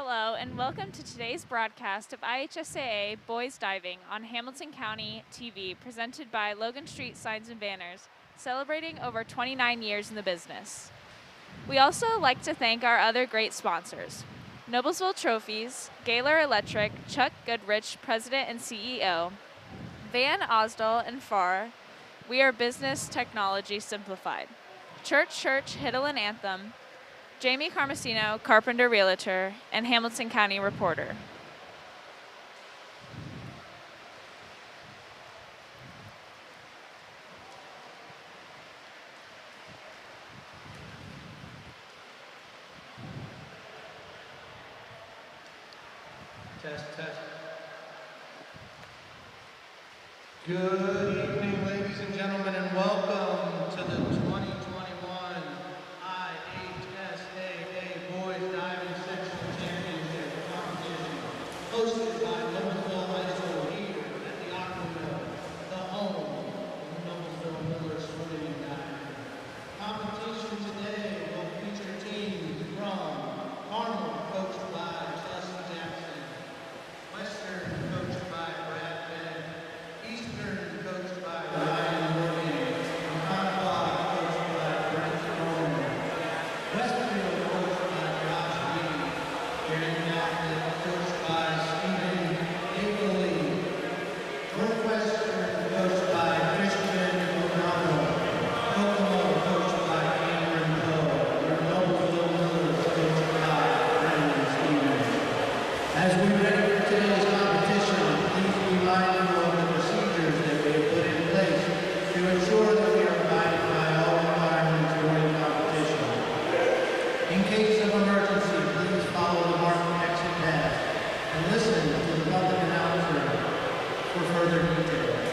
Hello, and welcome to today's broadcast of IHSAA Boys Diving on Hamilton County TV, presented by Logan Street Signs and Banners, celebrating over 29 years in the business. We also like to thank our other great sponsors: Noblesville Trophies, Gaylor Electric, Chuck Goodrich, President and CEO, Van Osdal and Farr, We Are Business Technology Simplified, Church Hiddle and Anthem, Jamie Carmesino, Carpenter Realtor, and Hamilton County Reporter. Test. Good evening, ladies and gentlemen, and welcome to the 2021 IHSAA Boys Diving Sectional Championship competition, hosted by Noblesville High School here at the Aqua, the home of the Noblesville Miller Swimming and Diving. Competition today will feature teams from Carmel, coached by Justin Jackson, Western, coached by Brad Bennett, Eastern, coached by Ryan Morgan, and Concord, coached by Brent Roman, Westfield, coached by Josh Lee, Aaron Outlet, coached by Stephen Akeley, Northwestern, coached by Christian O'Donnell, Kokomo, coached by Cameron Poe, and Noblesville Millers, coached by Brendan Stevens. As we ready for today's competition, please be mindful of the procedures that we have put in place to ensure that we are abiding by all requirements during competition. In case of emergency, please follow the marked exit path and listen to the public announcer for further details.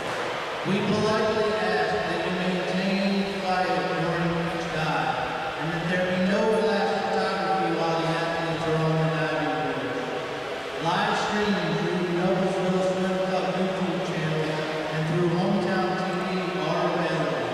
We politely ask that you maintain quiet during each dive and that there be no flash photography while the athletes are on the diving board. Live stream through Noblesville Swim Club YouTube channel and through Hometown TV are available.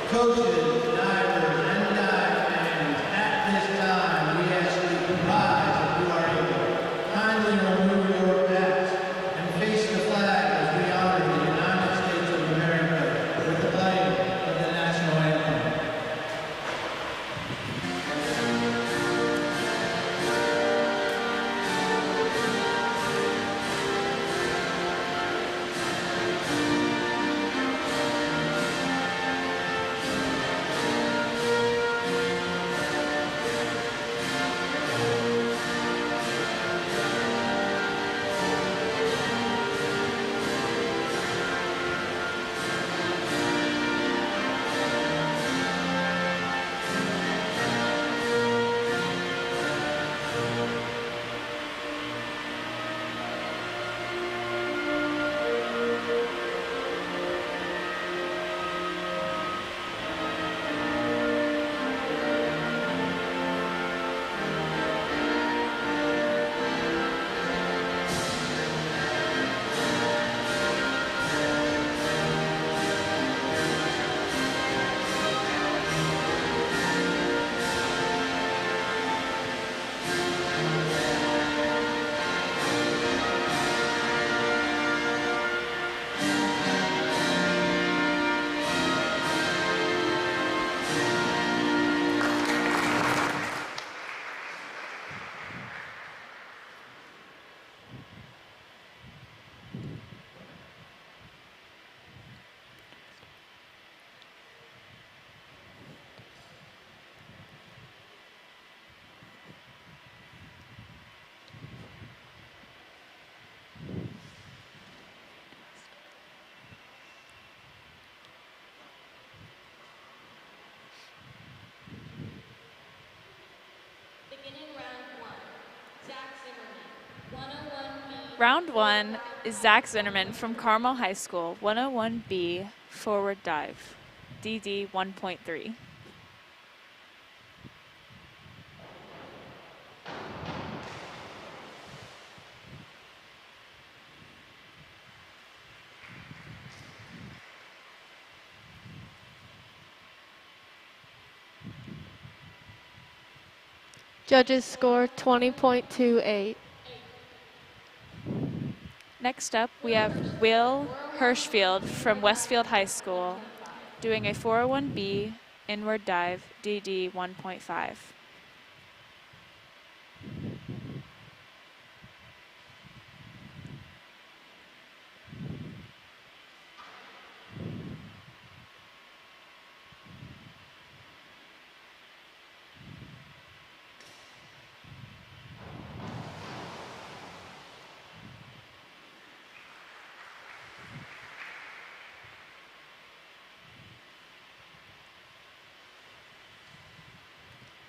Coaches, divers, and dive fans, at this time we ask you to rise if you are able. Kindly remove your hats and face the flag as we honor the United States of America with the playing of the national anthem. Beginning round one, Zach Zimmerman, 101B. Round one is Zach Zinnerman from Carmel High School, 101B, forward dive, DD 1.3. Judges score 20.28. Next up, we have Will Hirschfield from Westfield High School doing a 401B inward dive DD 1.5.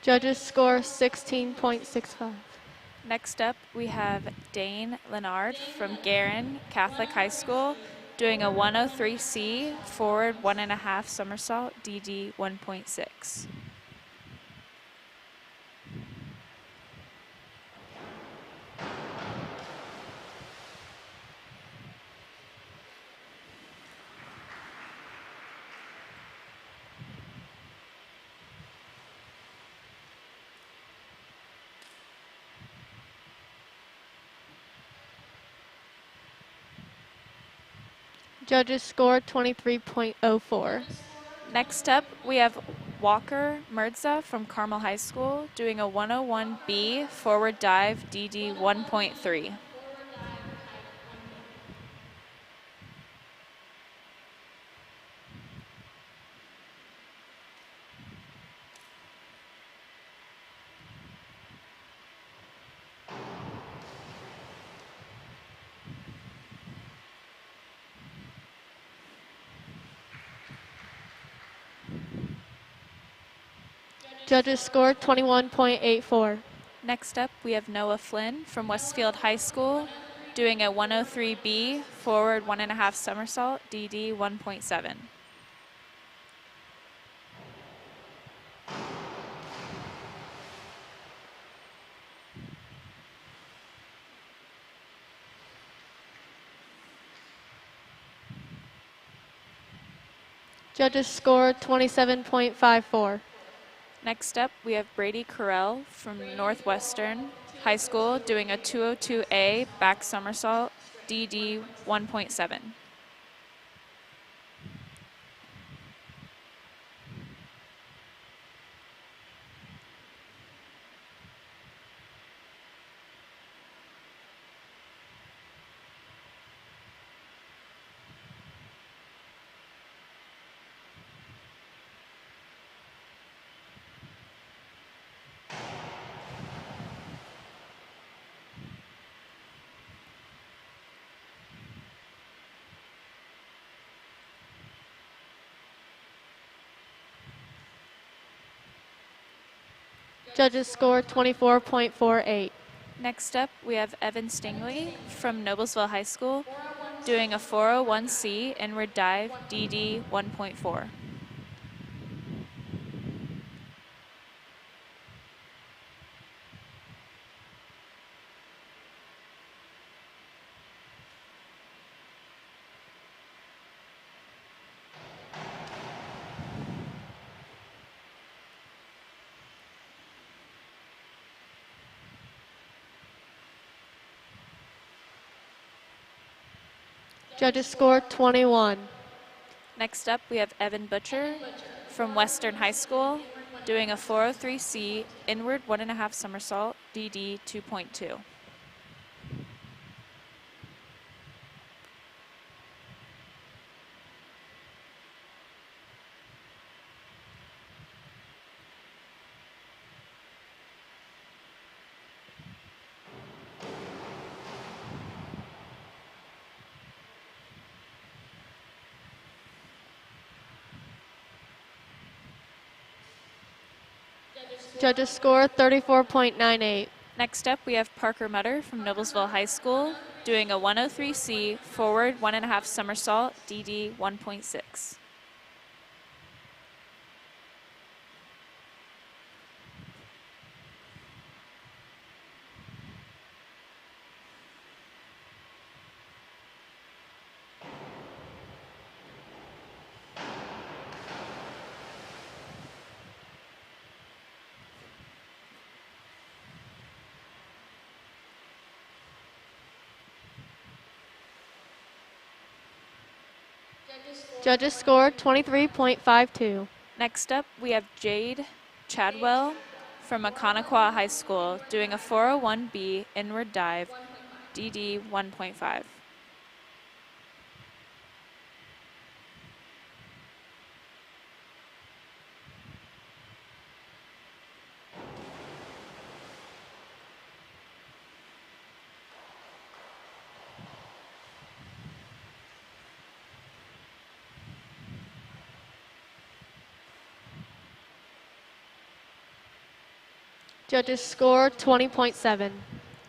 Judges score 16.65. Next up, we have Dane Lennard from Guerin Catholic High School doing a 103C forward 1.5 somersault DD 1.6. Judges score 23.04. Next up, we have Walker Mirza from Carmel High School doing a 101B forward dive DD 1.3. Judges score 21.84. Next up, we have Noah Flynn from Westfield High School doing a 103B forward 1.5 somersault DD 1.7. Judges score 27.54. Next up, we have Brady Carell from Northwestern High School doing a 202A back somersault DD 1.7. Judges score 24.48. Next up, we have Evan Stingley from Noblesville High School doing a 401C inward dive DD 1.4. Judges score 21. Next up, we have Evan Butcher from Western High School doing a 403C inward 1.5 somersault DD 2.2. Judges score 34.98. Next up, we have Parker Mutter from Noblesville High School doing a 103C forward 1.5 somersault DD 1.6. Judges score 23.52. Next up, we have Jade Chadwell from Maconaquah High School doing a 401B inward dive, DD 1.5. Judges score 20.7.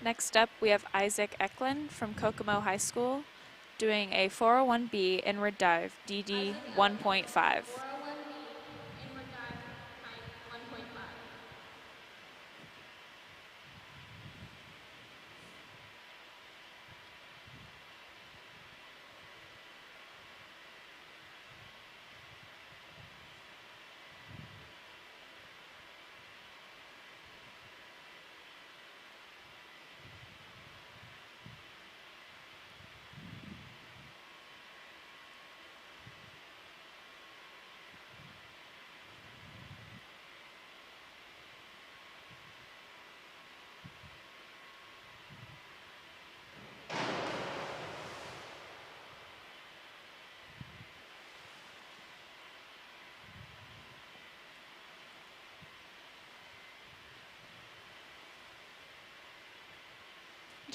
Next up, we have Isaac Eklund from Kokomo High School doing a 401B inward dive, DD 1.5. 401B, inward dive, height 1.5.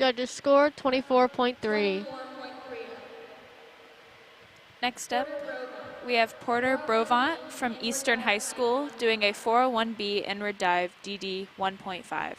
Judges score 24.3. 4.3. Next up, we have Porter Brovant from Eastern High School doing a 401B inward dive, DD 1.5.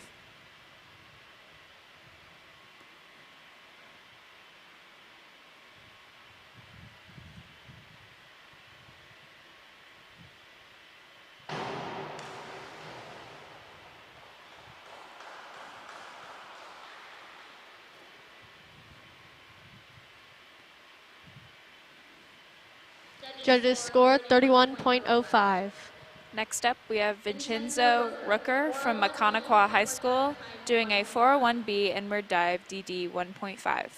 Judges score 31.05. Next up, we have Vincenzo Rooker from Maconaquah High School doing a 401B inward dive, DD 1.5.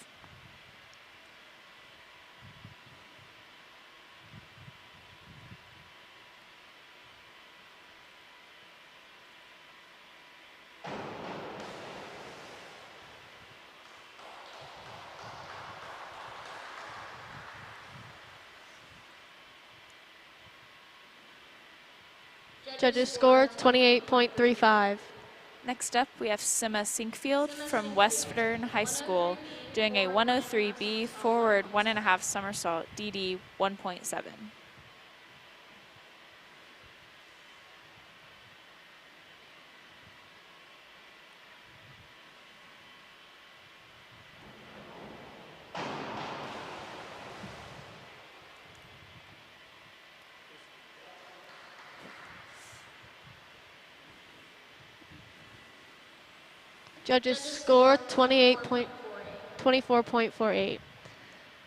Judges score 28.35. Next up, we have Sima Sinkfield from Western High School doing a 103B forward 1.5 somersault, DD 1.7. Judges score 24.48.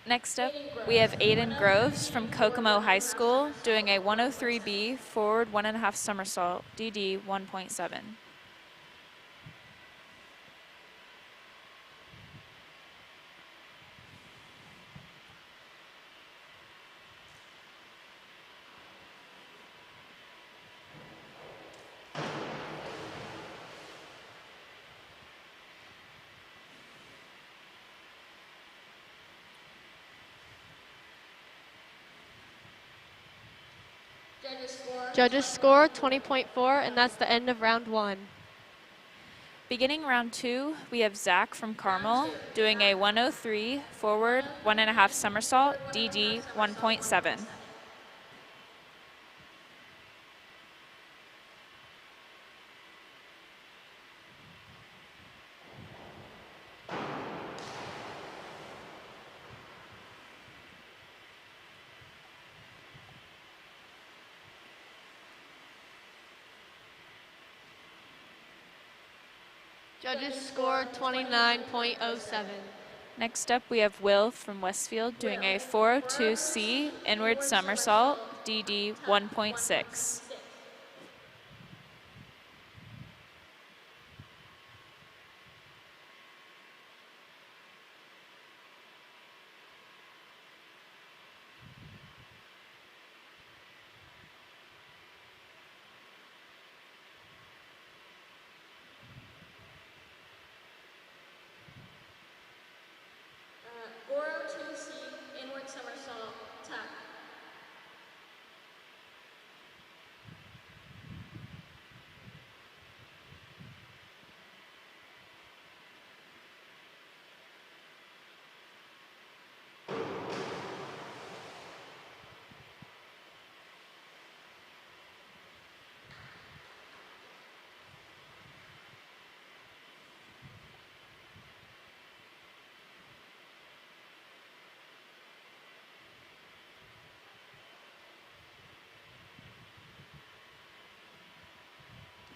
Next up, we have Aiden Groves from Kokomo High School doing a 103B forward 1.5 somersault, DD 1.7. Judges score 20.4, and that's the end of round 1. Beginning round 2, we have Zach from Carmel doing a 103 forward 1.5 somersault, DD 1.7. Judges score 29.07. Next up, we have Will from Westfield doing a 402C inward somersault, DD 1.6.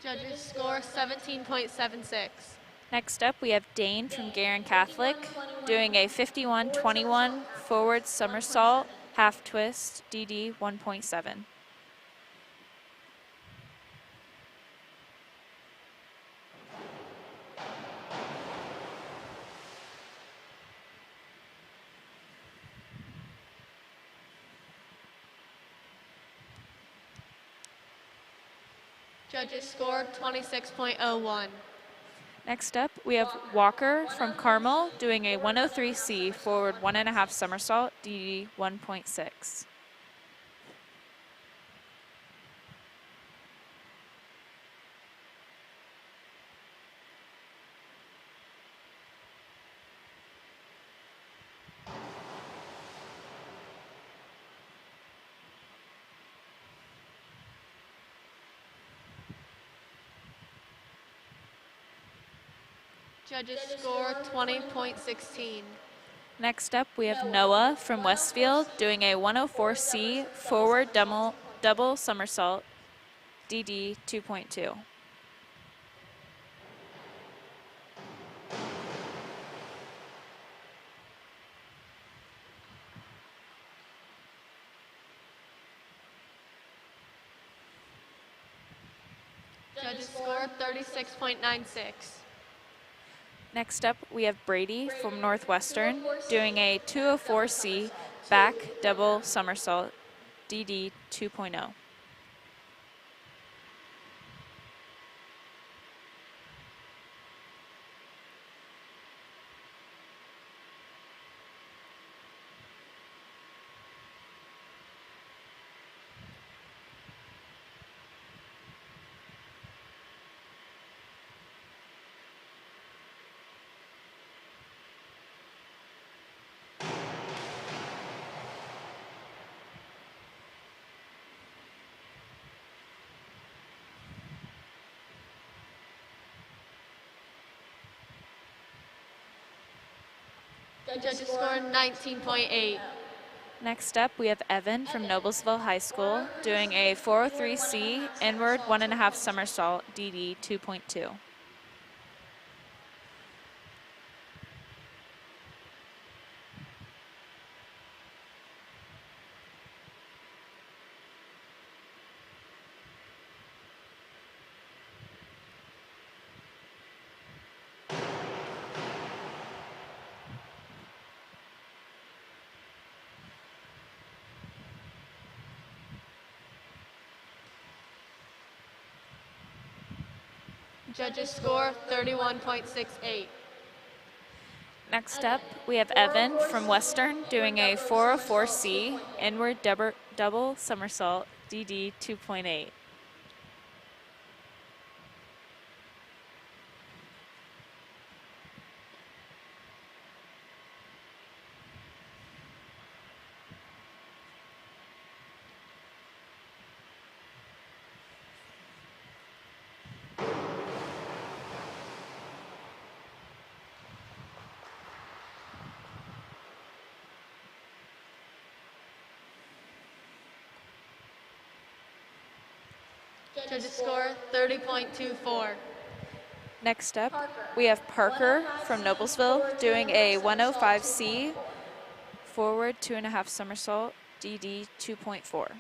Judges score 17.76. Next up, we have Dane from Garin Catholic doing a 51-21 forward somersault half twist, DD 1.7. Judges score 26.01. Next up, we have Walker from Carmel doing a 103C forward 1.5 somersault, DD 1.6. Judges score 20.16. Next up, we have Noah from Westfield doing a 104C forward double somersault, DD 2.2. Judges score 36.96. Next up, we have Brady from Northwestern doing a 204C back double somersault, DD 2.0. Judges score 19.8. Next up, we have Evan from Noblesville High School doing a 403C inward 1.5 somersault, DD 2.2. Judges score 31.68. Next up, we have Evan from Western doing a 404C inward double somersault, DD 2.8. Judges score 30.24. Next up, we have Parker from Noblesville doing a 105C forward 2.5 somersault, DD 2.4.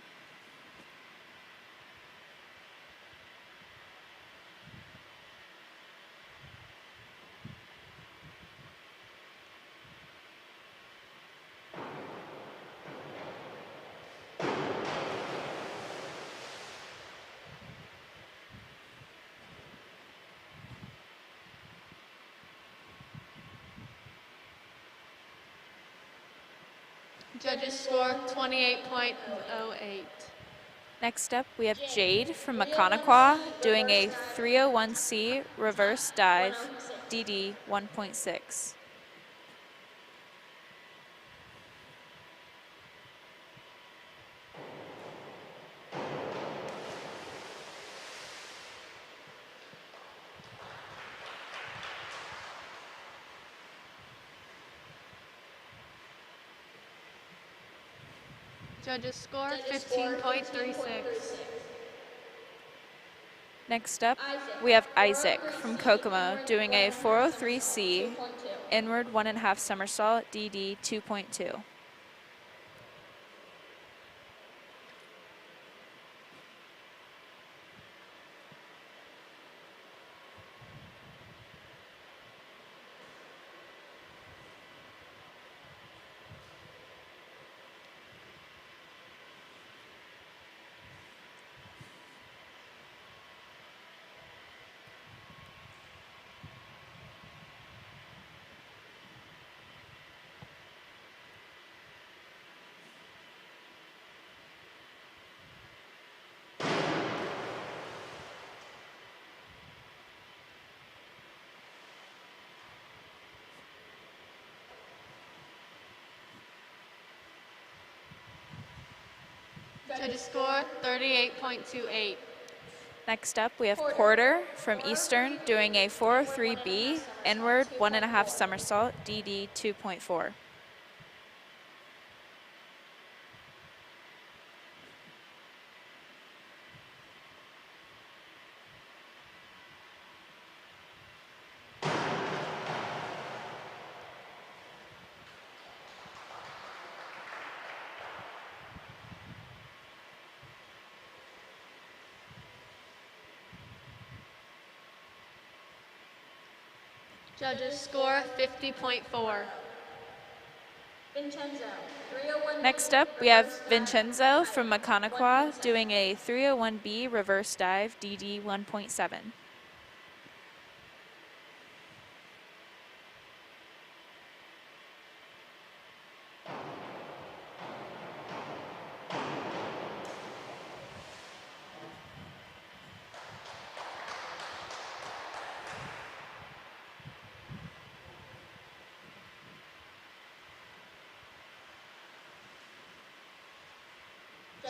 Judges score 28.08. Next up, we have Jade from Maconaquah doing a 301C reverse dive, DD 1.6. Judges score 15.36. Next up, we have Isaac from Kokomo doing a 403C inward 1.5 somersault DD 2.2. Judges score 38.28. Next up, we have Porter from Eastern doing a 403B inward 1.5 somersault DD 2.4. Judges score 50.4. Vincenzo, 301. Next up, we have Vincenzo from Maconaqua doing a 301B reverse dive DD 1.7.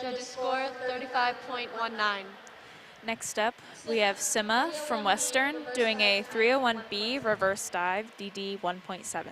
Judges score 35.19. Next up, we have Sima from Western doing a 301B reverse dive DD 1.7.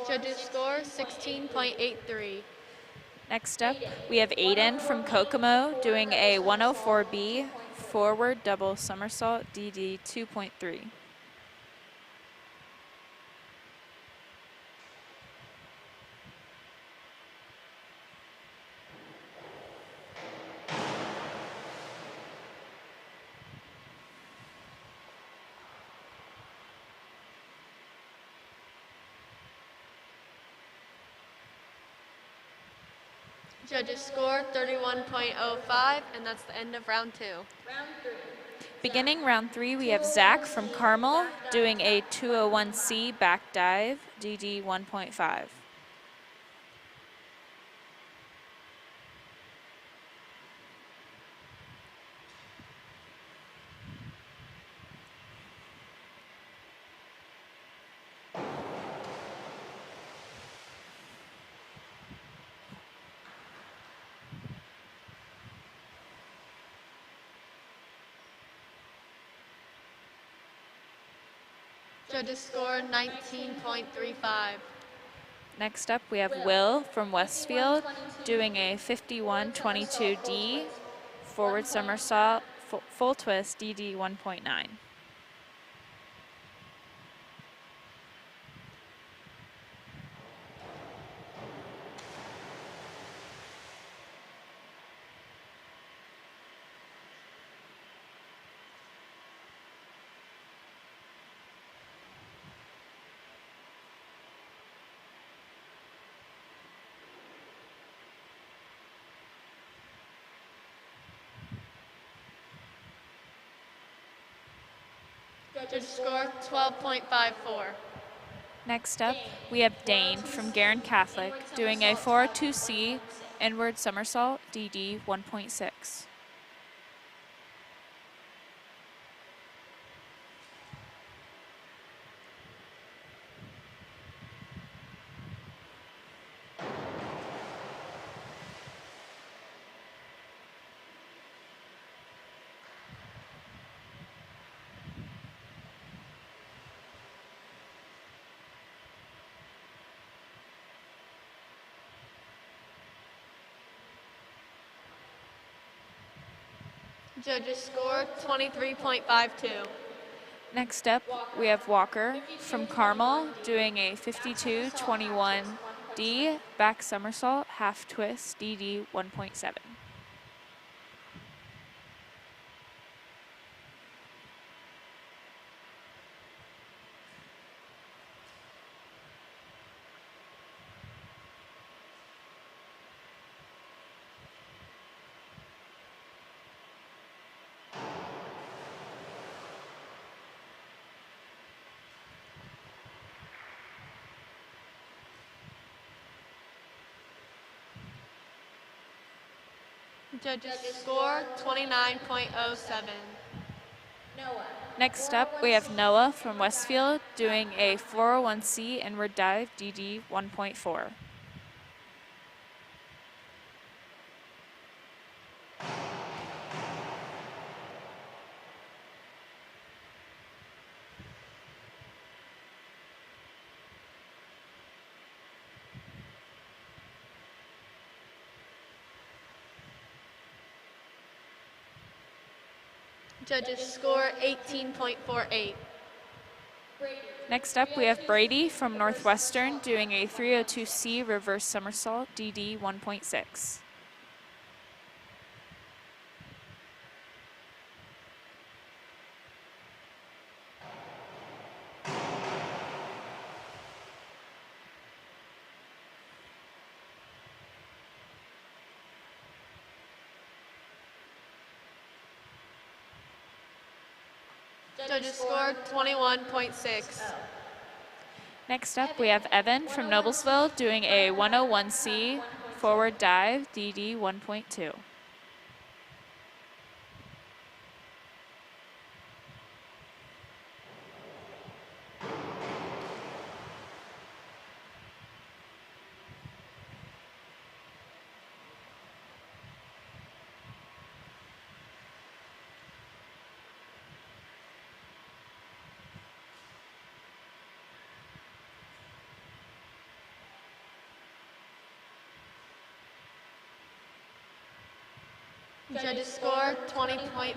Judges score 16.83. Next up, we have Aiden from Kokomo doing a 104B forward double somersault DD 2.3. Judges score 31.05, and that's the end of round 2. Beginning round 3, we have Zach from Carmel doing a 201C back dive DD 1.5. Judges score 19.35. Next up, we have Will from Westfield doing a 51-22D forward somersault full twist DD 1.9. Judges score 12.54. Next up, we have Dane from Garin Catholic doing a 402C inward somersault DD 1.6. Judges score 23.52. Next up, we have Walker from Carmel doing a 52-21D back somersault half twist DD 1.7. Judges score 29.07. Next up, we have Noah from Westfield doing a 401C inward dive DD 1.4. Judges score 18.48. Next up, we have Brady from Northwestern doing a 302C reverse somersault DD 1.6. Judges score 21.6. Next up, we have Evan from Noblesville doing a 101C forward dive DD 1.2. Judges score 20.52.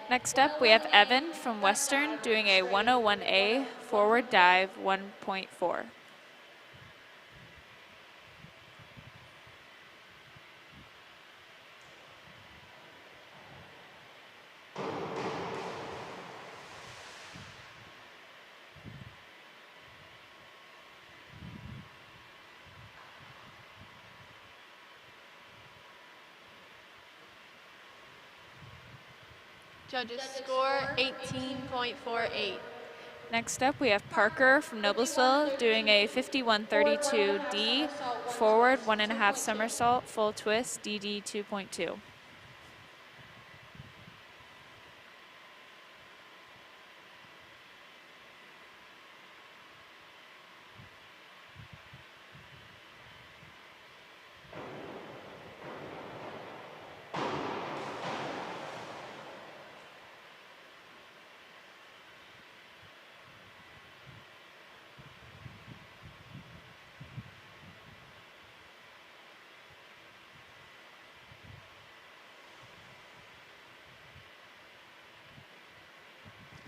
Next up, we have Evan from Western doing a 101A forward dive 1.4. Judges score 18.48. Next up, we have Parker from Noblesville doing a 5132D forward 1.5 somersault full twist DD 2.2.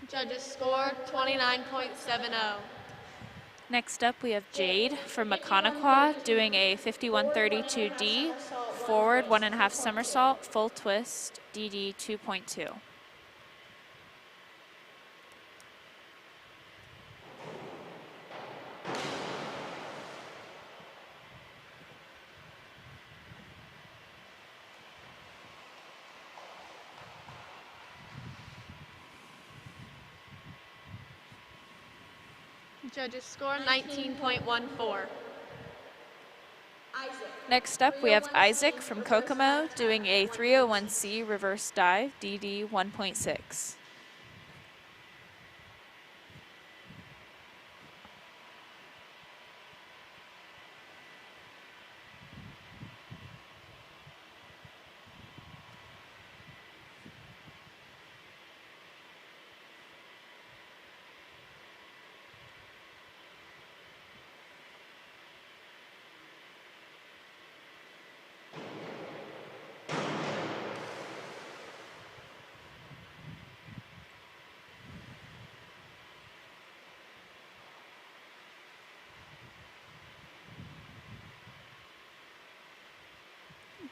Judges score 29.70. Next up, we have Jade from Maconaquah doing a 5132D forward 1.5 somersault full twist DD 2.2. Judges score 19.14. Next up, we have Isaac from Kokomo doing a 301C reverse dive DD 1.6.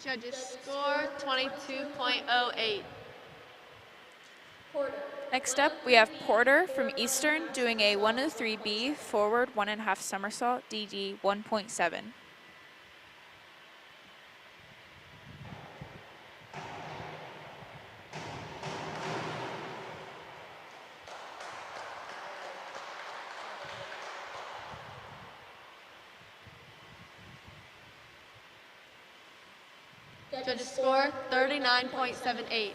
Judges score 22.08. Next up, we have Porter from Eastern doing a 103B forward 1.5 somersault, DD 1.7. Judges score 39.78.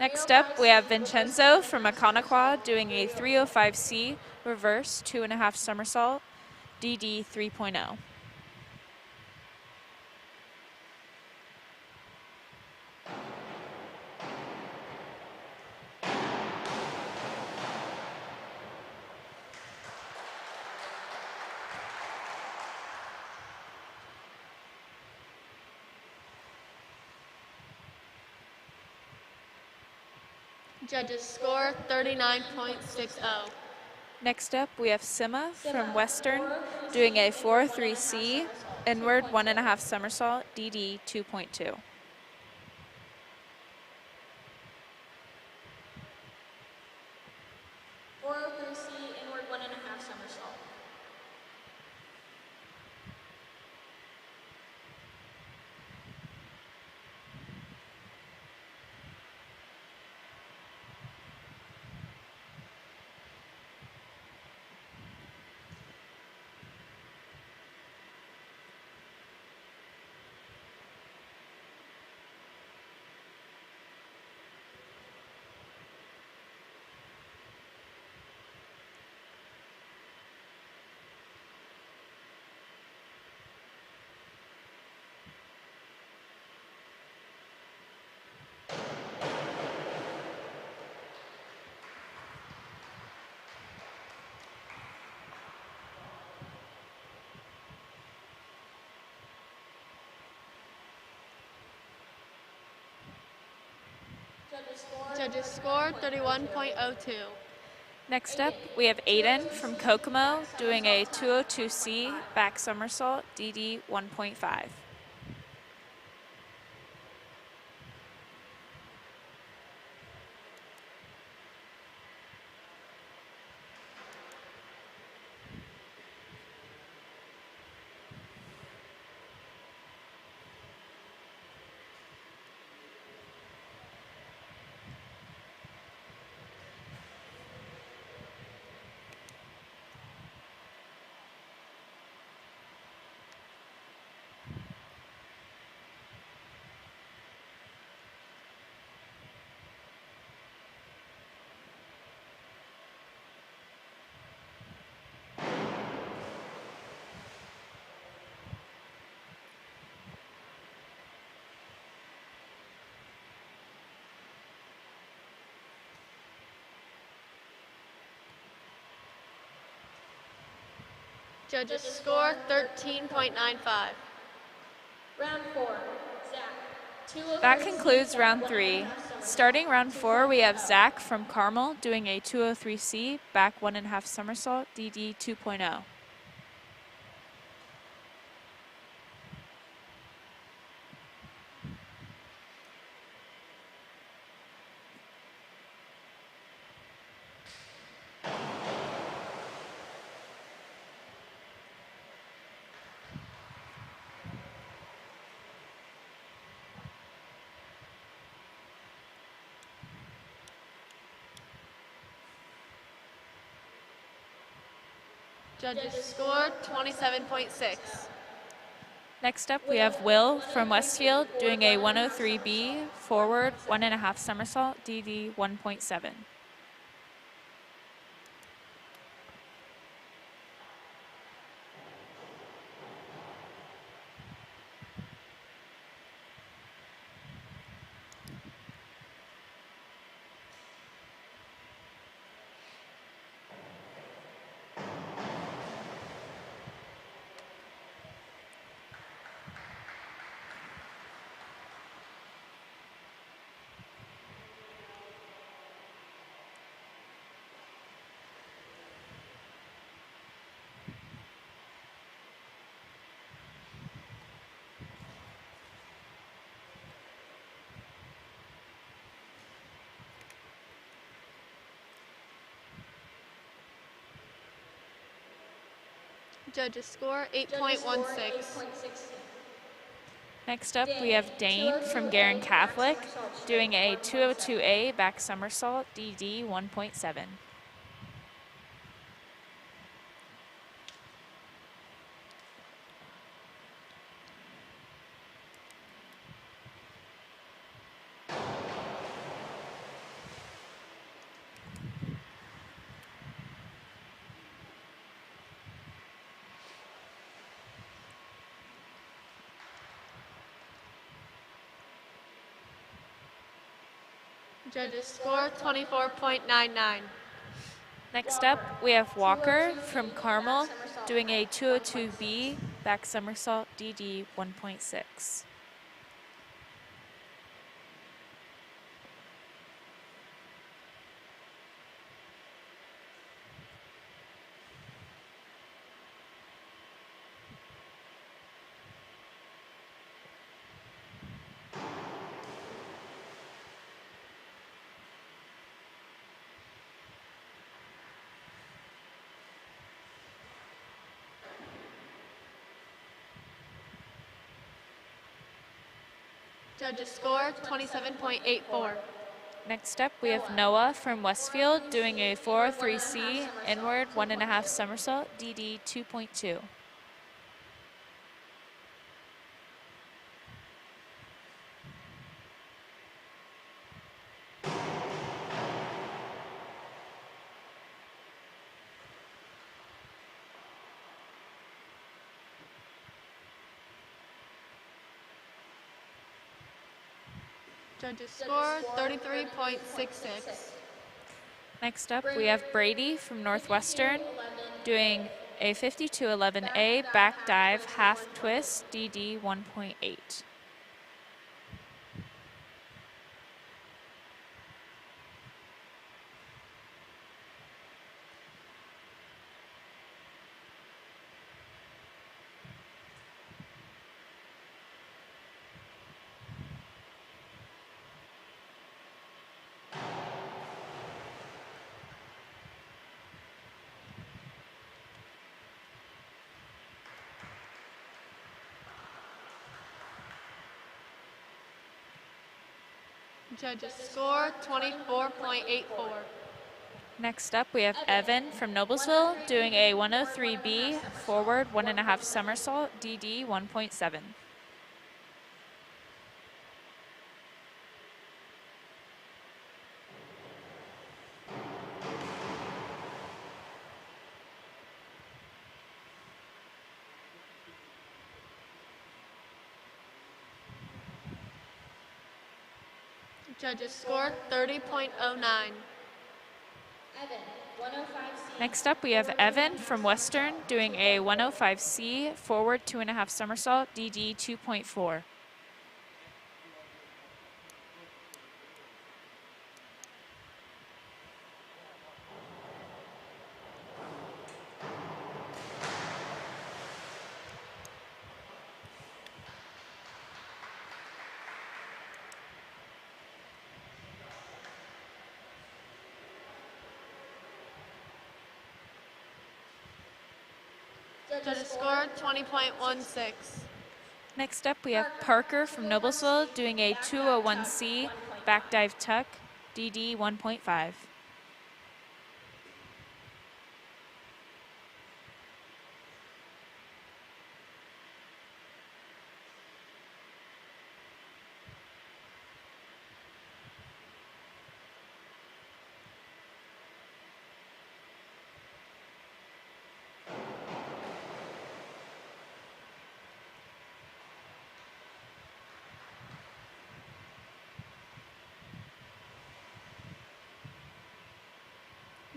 Next up, we have Vincenzo from Aconaqua doing a 305C reverse 2.5 somersault, DD 3.0. Judges score 39.60. Next up, we have Sima from Western doing a 403C inward 1.5 somersault, DD 2.2. Judges score 31.02. Next up, we have Aiden from Kokomo doing a 202C back somersault, DD 1.5. Judges score 13.95. That concludes round 3. Starting round 4, we have Zach from Carmel doing a 203C back 1.5 somersault, DD 2.0. Judges score 27.6. Next up, we have Will from Westfield doing a 103B forward 1.5 somersault, DD 1.7. Judges score 8.16. Next up, we have Dane from Garin Catholic doing a 202A back somersault, DD 1.7. Judges score 24.99. Next up, we have Walker from Carmel doing a 202B back somersault, DD 1.6. Judges score 27.84. Next up, we have Noah from Westfield doing a 403C inward 1.5 somersault, DD 2.2. Judges score 33.66. Next up, we have Brady from Northwestern doing a 5211A back dive half twist, DD 1.8. Judges score 24.84. Next up, we have Evan from Noblesville doing a 103B forward 1.5 somersault, DD 1.7. Judges score 30.09. Next up, we have Evan from Western doing a 105C forward 2.5 somersault, DD 2.4. Judges score 20.16. Next up, we have Parker from Noblesville doing a 201C back dive tuck, DD 1.5.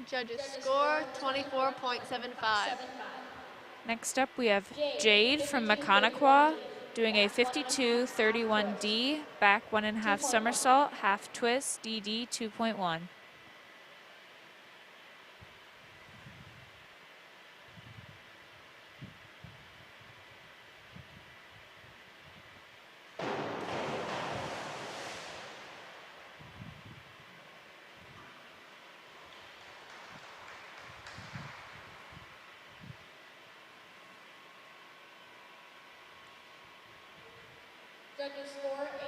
Judges score 24.75. Next up, we have Jade from Maconaquah doing a 5231D back 1.5 somersault, half twist, DD 2.1.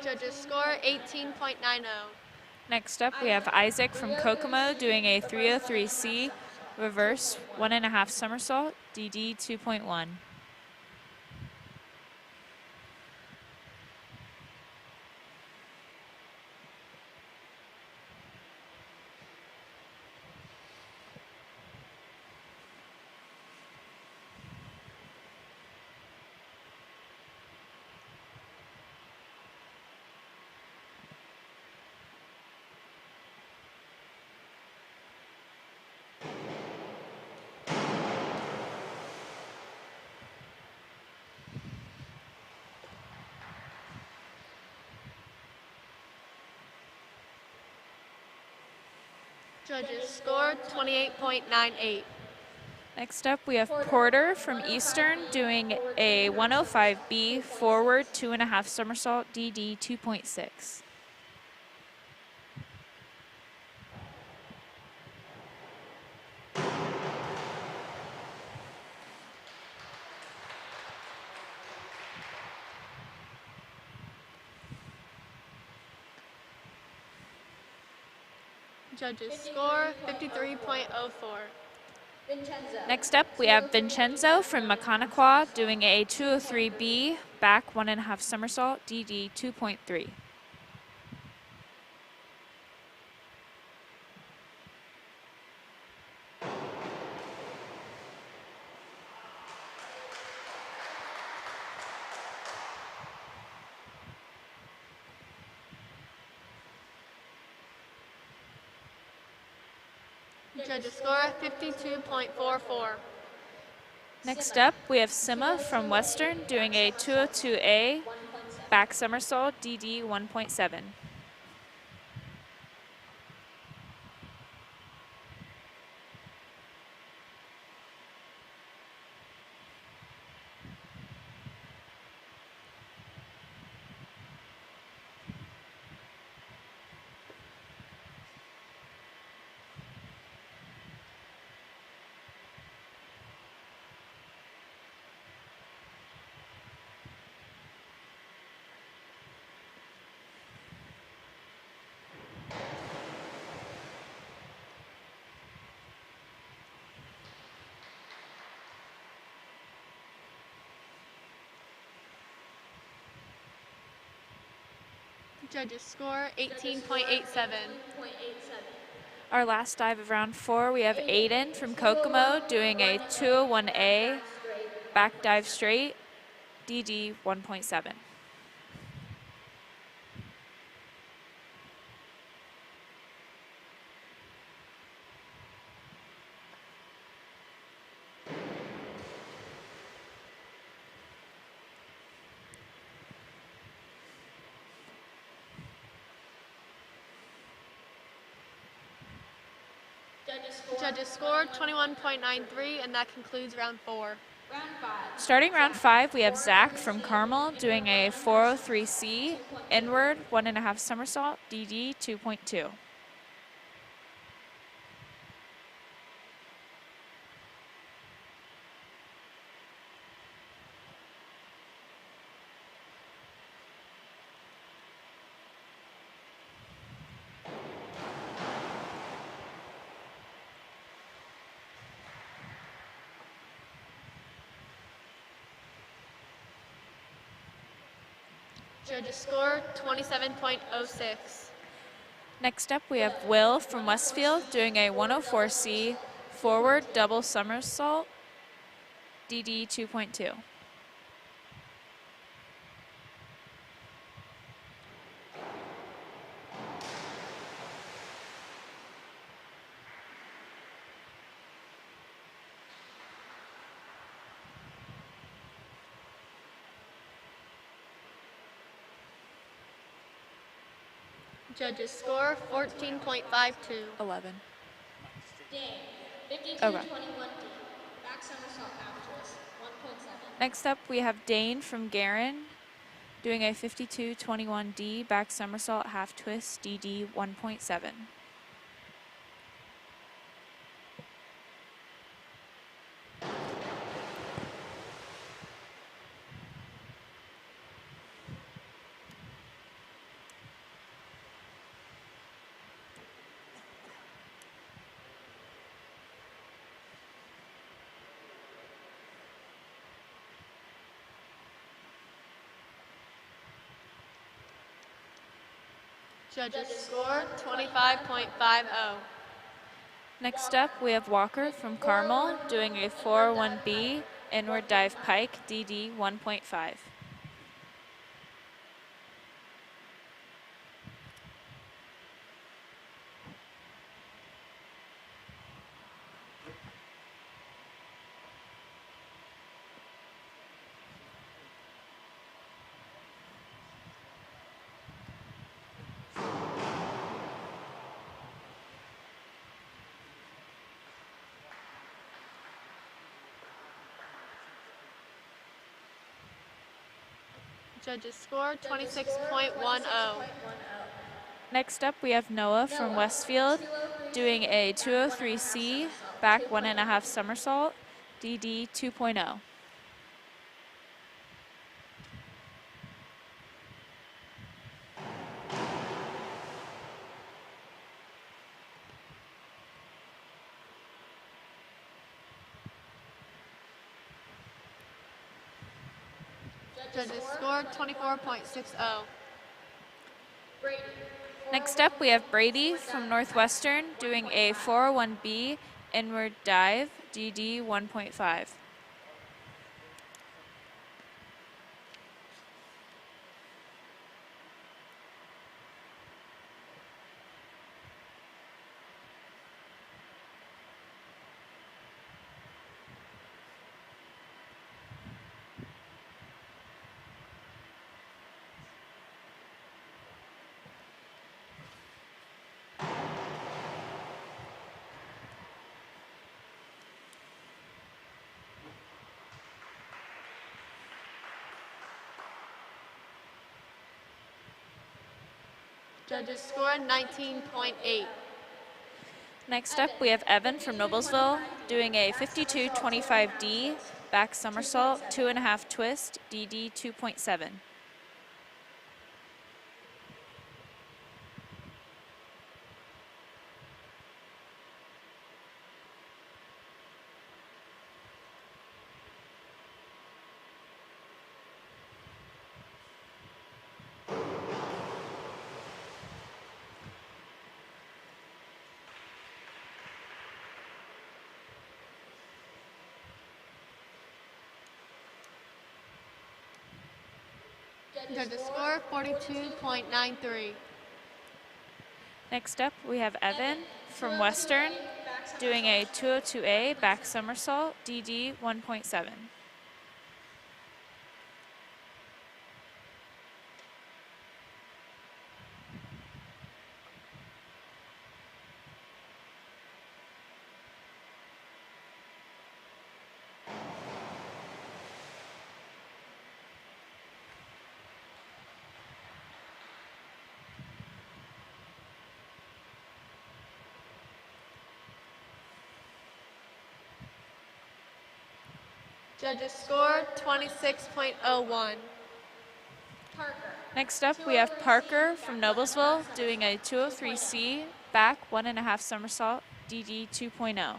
Judges score 18.90. Next up, we have Isaac from Kokomo doing a 303C reverse 1.5 somersault, DD 2.1. Judges score 28.98. Next up, we have Porter from Eastern doing a 105B forward 2.5 somersault, DD 2.6. Judges score 53.04. Next up, we have Vincenzo from Maconaqua doing a 203B back 1.5 somersault, DD 2.3. Judges score 52.44. Next up, we have Sima from Western doing a 202A back somersault, DD 1.7. Judges score 18.87. Our last dive of round 4, we have Aiden from Kokomo doing a 201A back dive straight, DD 1.7. Judges score 21.93, and that concludes round 4. Starting round 5, we have Zach from Carmel doing a 403C inward 1.5 somersault, DD 2.2. Judges score 27.06. Next up, we have Will from Westfield doing a 104C forward double somersault, DD 2.2. Judges score 14.52. 11. Day, Okay. 52-21D, back somersault half twist, 1.7. Next up, we have Dane from Garin doing a 52-21D back somersault half twist, DD 1.7. Judges score 25.50. Next up, we have Walker from Carmel doing a 401B inward dive pike, DD 1.5. Judges score 26.10. Next up, we have Noah from Westfield doing a 203C back 1.5 somersault, DD 2.0. Judges score 24.60. Next up, we have Brady from Northwestern doing a 401B inward dive, DD 1.5. Judges score 19.8. Next up, we have Evan from Noblesville doing a 52-25D back somersault, 2.5 twist, DD 2.7. Judges score 42.93. Next up, we have Evan from Western doing a 202A back somersault, DD 1.7. Judges score 26.01. Next up, we have Parker from Noblesville doing a 203C back 1.5 somersault, DD 2.0.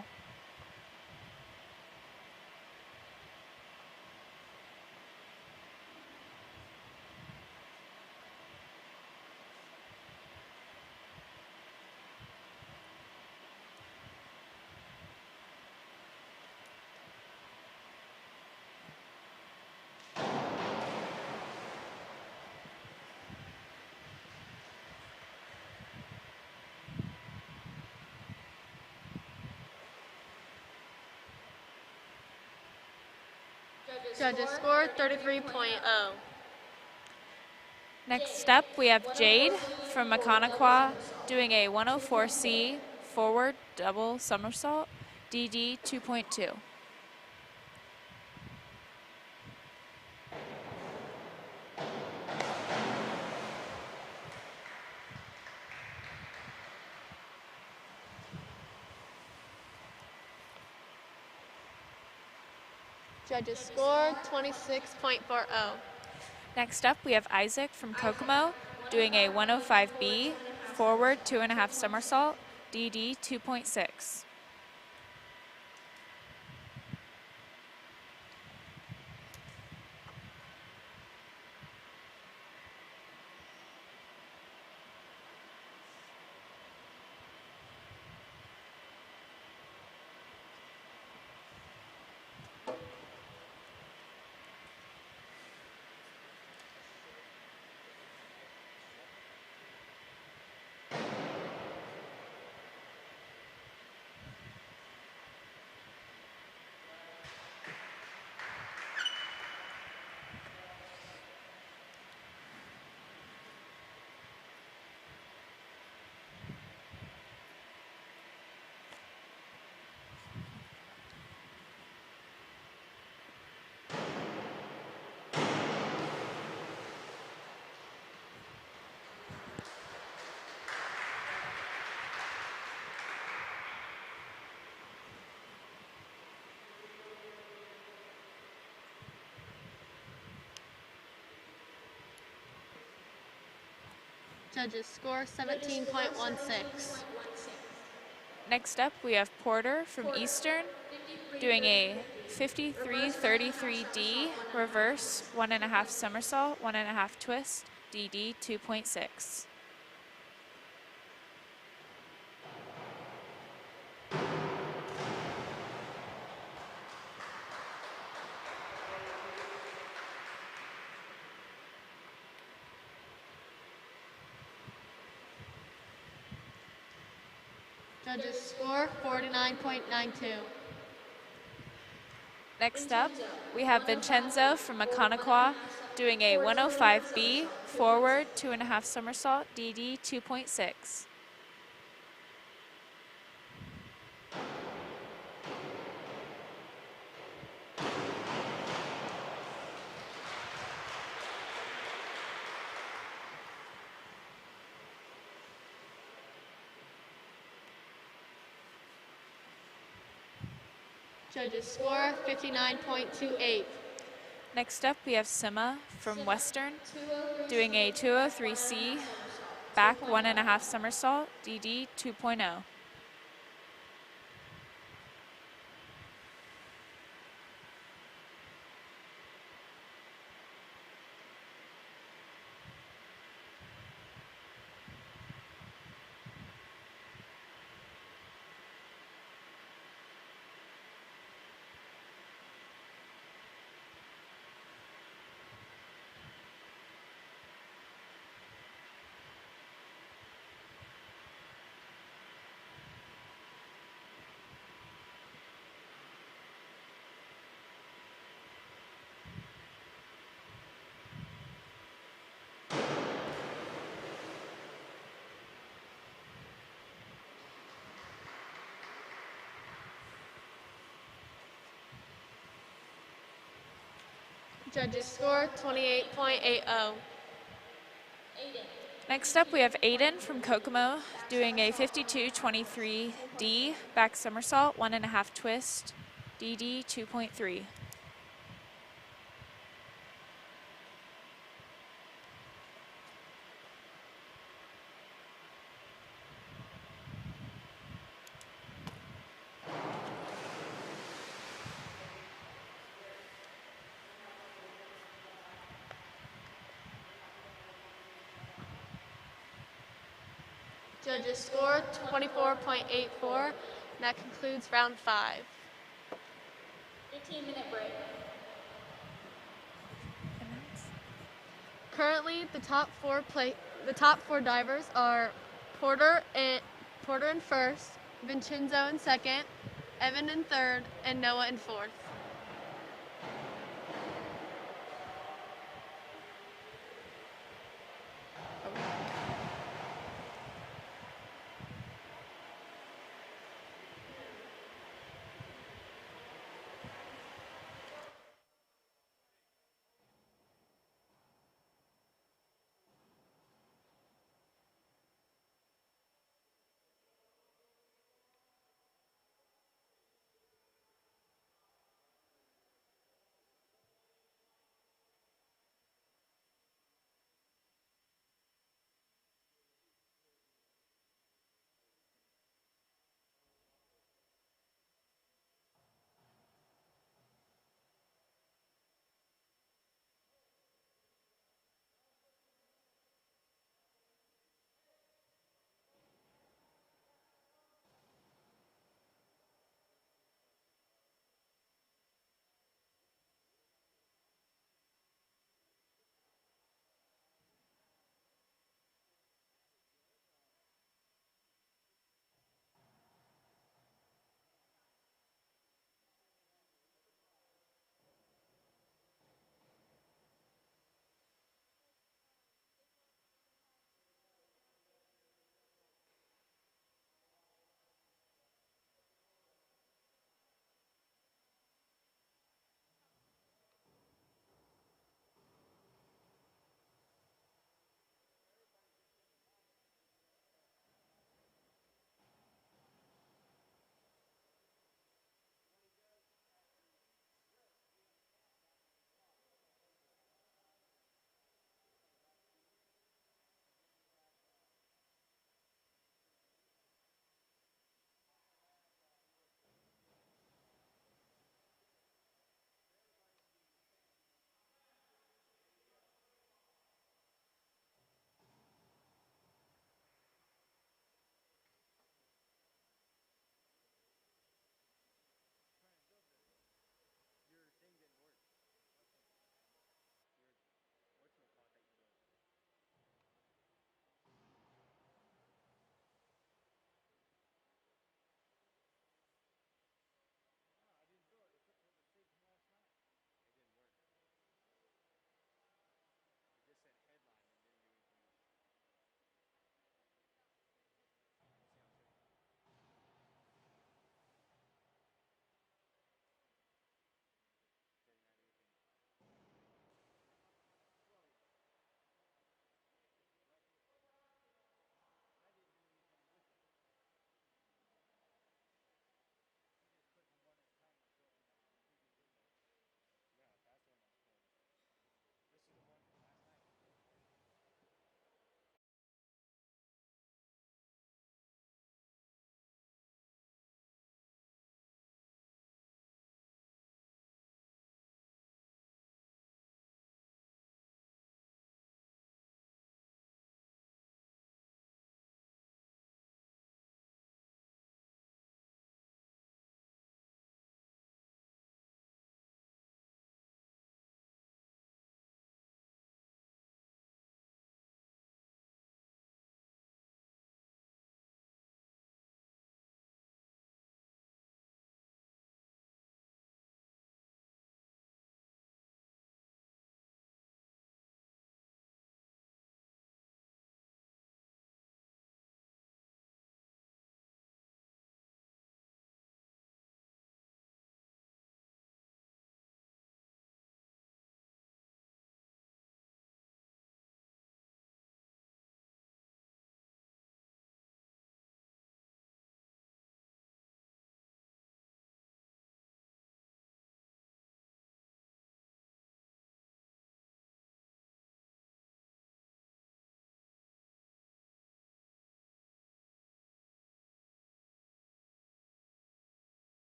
Judges score 33.0. Next up, we have Jade from Maconaquah doing a 104C forward double somersault, DD 2.2. Judges score 26.40. Next up, we have Isaac from Kokomo doing a 105B forward 2.5 somersault, DD 2.6. Judges score 17.16. Next up, we have Porter from Eastern doing a 53-33D reverse 1.5 somersault, 1.5 twist, DD 2.6. Judges score 49.92. Next up, we have Vincenzo from Maconaqua doing a 105B forward 2.5 somersault, DD 2.6. Judges score 59.28. Next up, we have Sima from Western doing a 203C back 1.5 somersault, DD 2.0. Judges score 28.80. Next up, we have Aiden from Kokomo doing a 52-23D back somersault, 1.5 twist, DD 2.3. Judges score 24.84. And that concludes round 5. 15-minute break. Currently, the top four divers are Porter in first, Vincenzo in second, Evan in third, and Noah in fourth.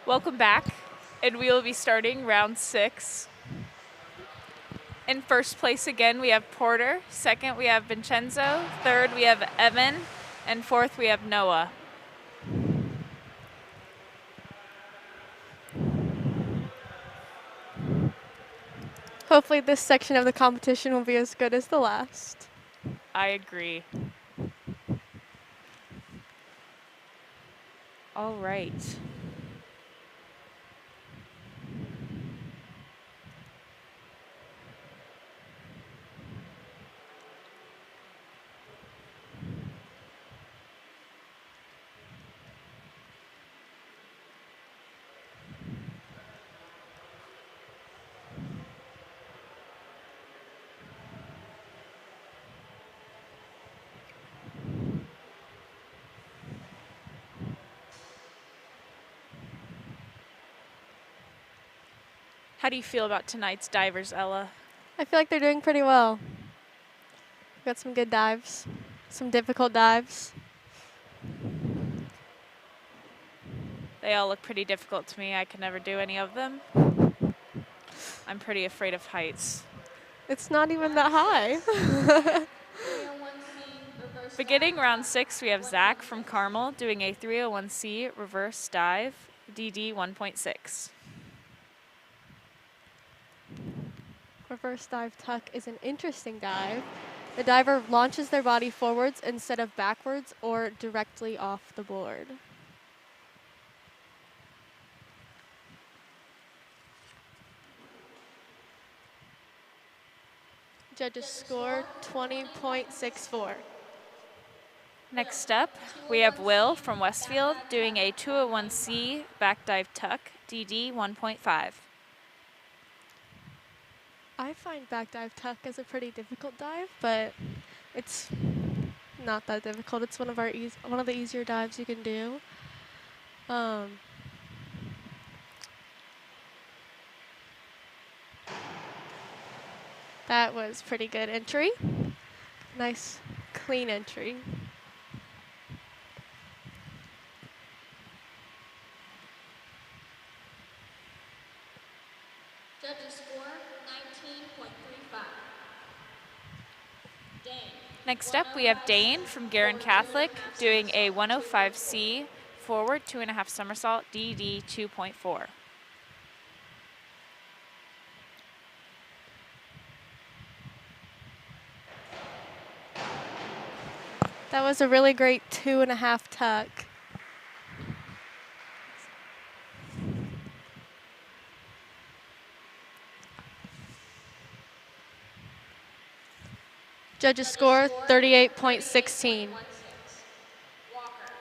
Welcome back, and we will be starting round 6. In first place again, we have Porter. Second, we have Vincenzo. Third, we have Evan. And fourth, we have Noah. Hopefully this section of the competition will be as good as the last. I agree. All right. How do you feel about tonight's divers, Ella? I feel like they're doing pretty well. We've got some good dives, some difficult dives. They all look pretty difficult to me. I could never do any of them. I'm pretty afraid of heights. It's not even that high. 301C reverse Beginning dive. round 6, we have Zach from Carmel doing a 301C reverse dive, DD 1.6. Reverse dive tuck is an interesting dive. The diver launches their body forwards instead of backwards or directly off the board. Judges score 20.64. Next up, we have Will from Westfield doing a 201C back dive tuck, DD 1.5. I find back dive tuck as a pretty difficult dive, but it's not that difficult. It's one of the easier dives you can do. That was pretty good entry. Nice, clean entry. Judges score 19.35. Dane. Next up, we have Dane from Garin Catholic doing a 105C forward 2.5 somersault, DD 2.4. That was a really great 2.5 tuck. Judges score 38.16.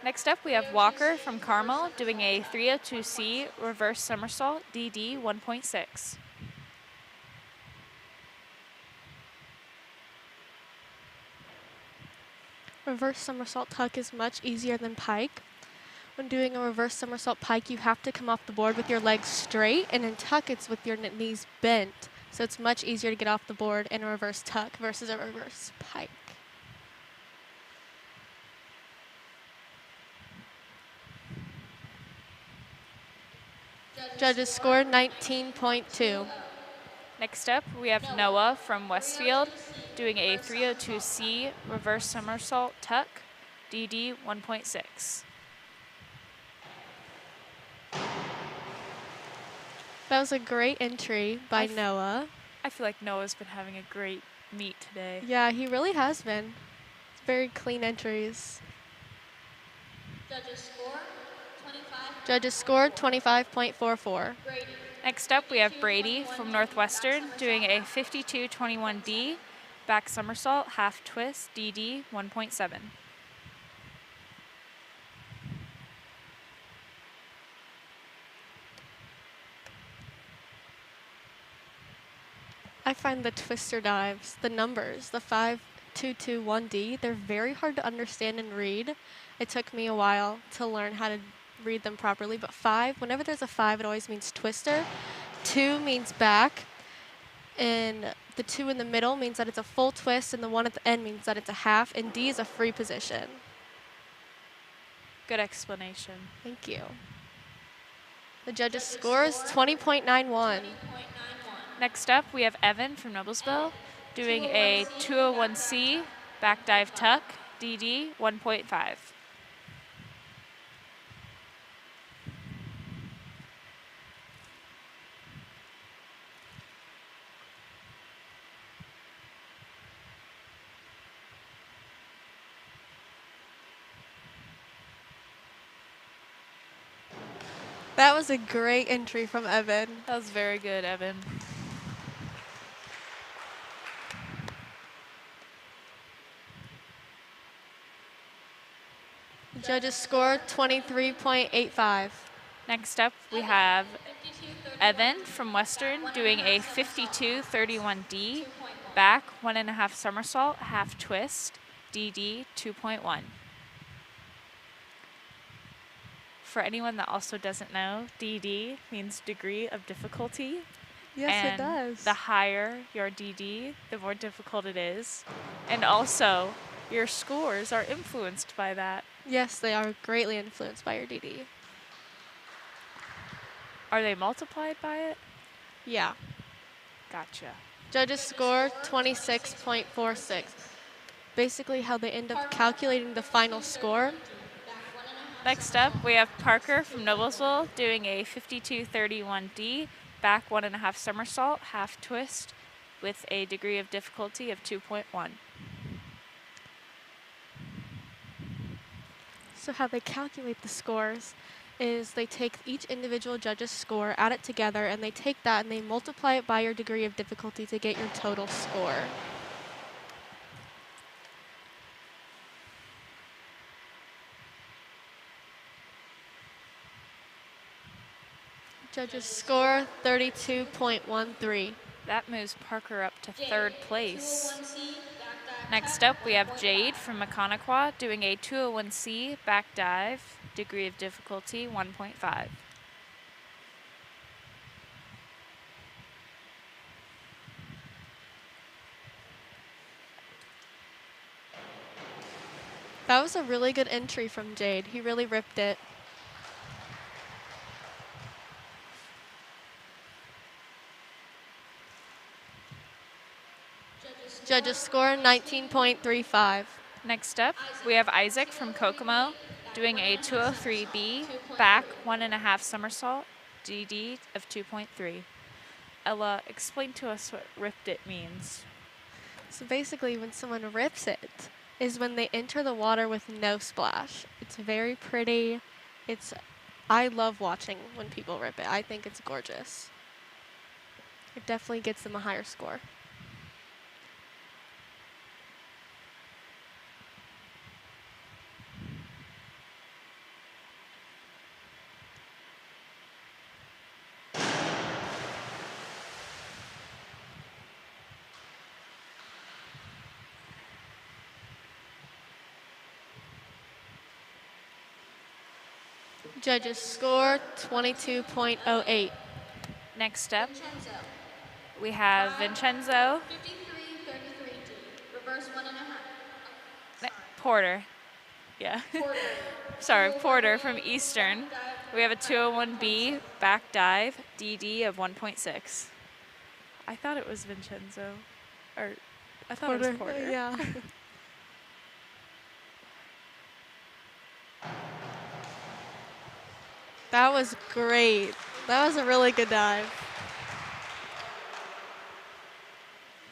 Next up, we have Walker from Carmel doing a 302C reverse somersault, DD 1.6. Reverse somersault tuck is much easier than pike. When doing a reverse somersault pike, you have to come off the board with your legs straight, and in tuck, it's with your knees bent. So it's much easier to get off the board in a reverse tuck versus a reverse pike. Judges score 19.2. Next up, we have Noah from Westfield doing a 302C reverse somersault tuck, DD 1.6. That was a great entry by Noah. I feel like Noah's been having a great meet today. Yeah, he really has been. It's very clean entries. Judges score 25. Judges scored 25.44. Brady. Next up, we have Brady from Northwestern doing a 52-21D back somersault half twist, DD 1.7. I find the twister dives, the numbers, the 5, 2, 2, 1D, they're very hard to understand and read. It took me a while to learn how to read them properly, but 5, whenever there's a 5, it always means twister. 2 means back, and the 2 in the middle means that it's a full twist, and the 1 at the end means that it's a half, and D is a free position. Good explanation. Thank you. The judges' score is 20.91. Next up, we have Evan from Noblesville doing a 201C back dive tuck, DD 1.5. That was a great entry from Evan. That was very good, Evan. The judges' score 23.85. Next up, we have Evan from Western doing a 52-31D back 1.5 somersault, half twist, DD 2.1. For anyone that also doesn't know, DD means degree of difficulty. Yes, and it does. The higher your DD, the more difficult it is. And also, your scores are influenced by that. Yes, they are greatly influenced by your DD. Are they multiplied by it? Yeah. Gotcha. Judges' score 26.46. Basically, how they end up calculating the final score. Next up, we have Parker from Noblesville doing a 52-31D back 1.5 somersault, half twist, with a degree of difficulty of 2.1. So how they calculate the scores is they take each individual judge's score, add it together, and they take that and they multiply it by your degree of difficulty to get your total score. Judges score 32.13. That moves Parker up to third place. Next up, we have Jade from Mechaniqua doing a 201C back dive, degree of difficulty 1.5. That was a really good entry from Jade. He really ripped it. Judges score 19.35. Next up, we have Isaac from Kokomo doing a 203B back 1.5 somersault, DD of 2.3. Ella, explain to us what ripped it means. So basically, when someone rips it, is when they enter the water with no splash. It's very pretty. I love watching when people rip it. I think it's gorgeous. It definitely gets them a higher score. Judges score 22.08. Next up, we have Vincenzo 53-33D. Reverse 1.5. Porter. Yeah. Sorry, Porter from Eastern. We have a 201B back dive, DD of 1.6. I thought it was Vincenzo. Or I thought it was Porter. Yeah. That was great. That was a really good dive.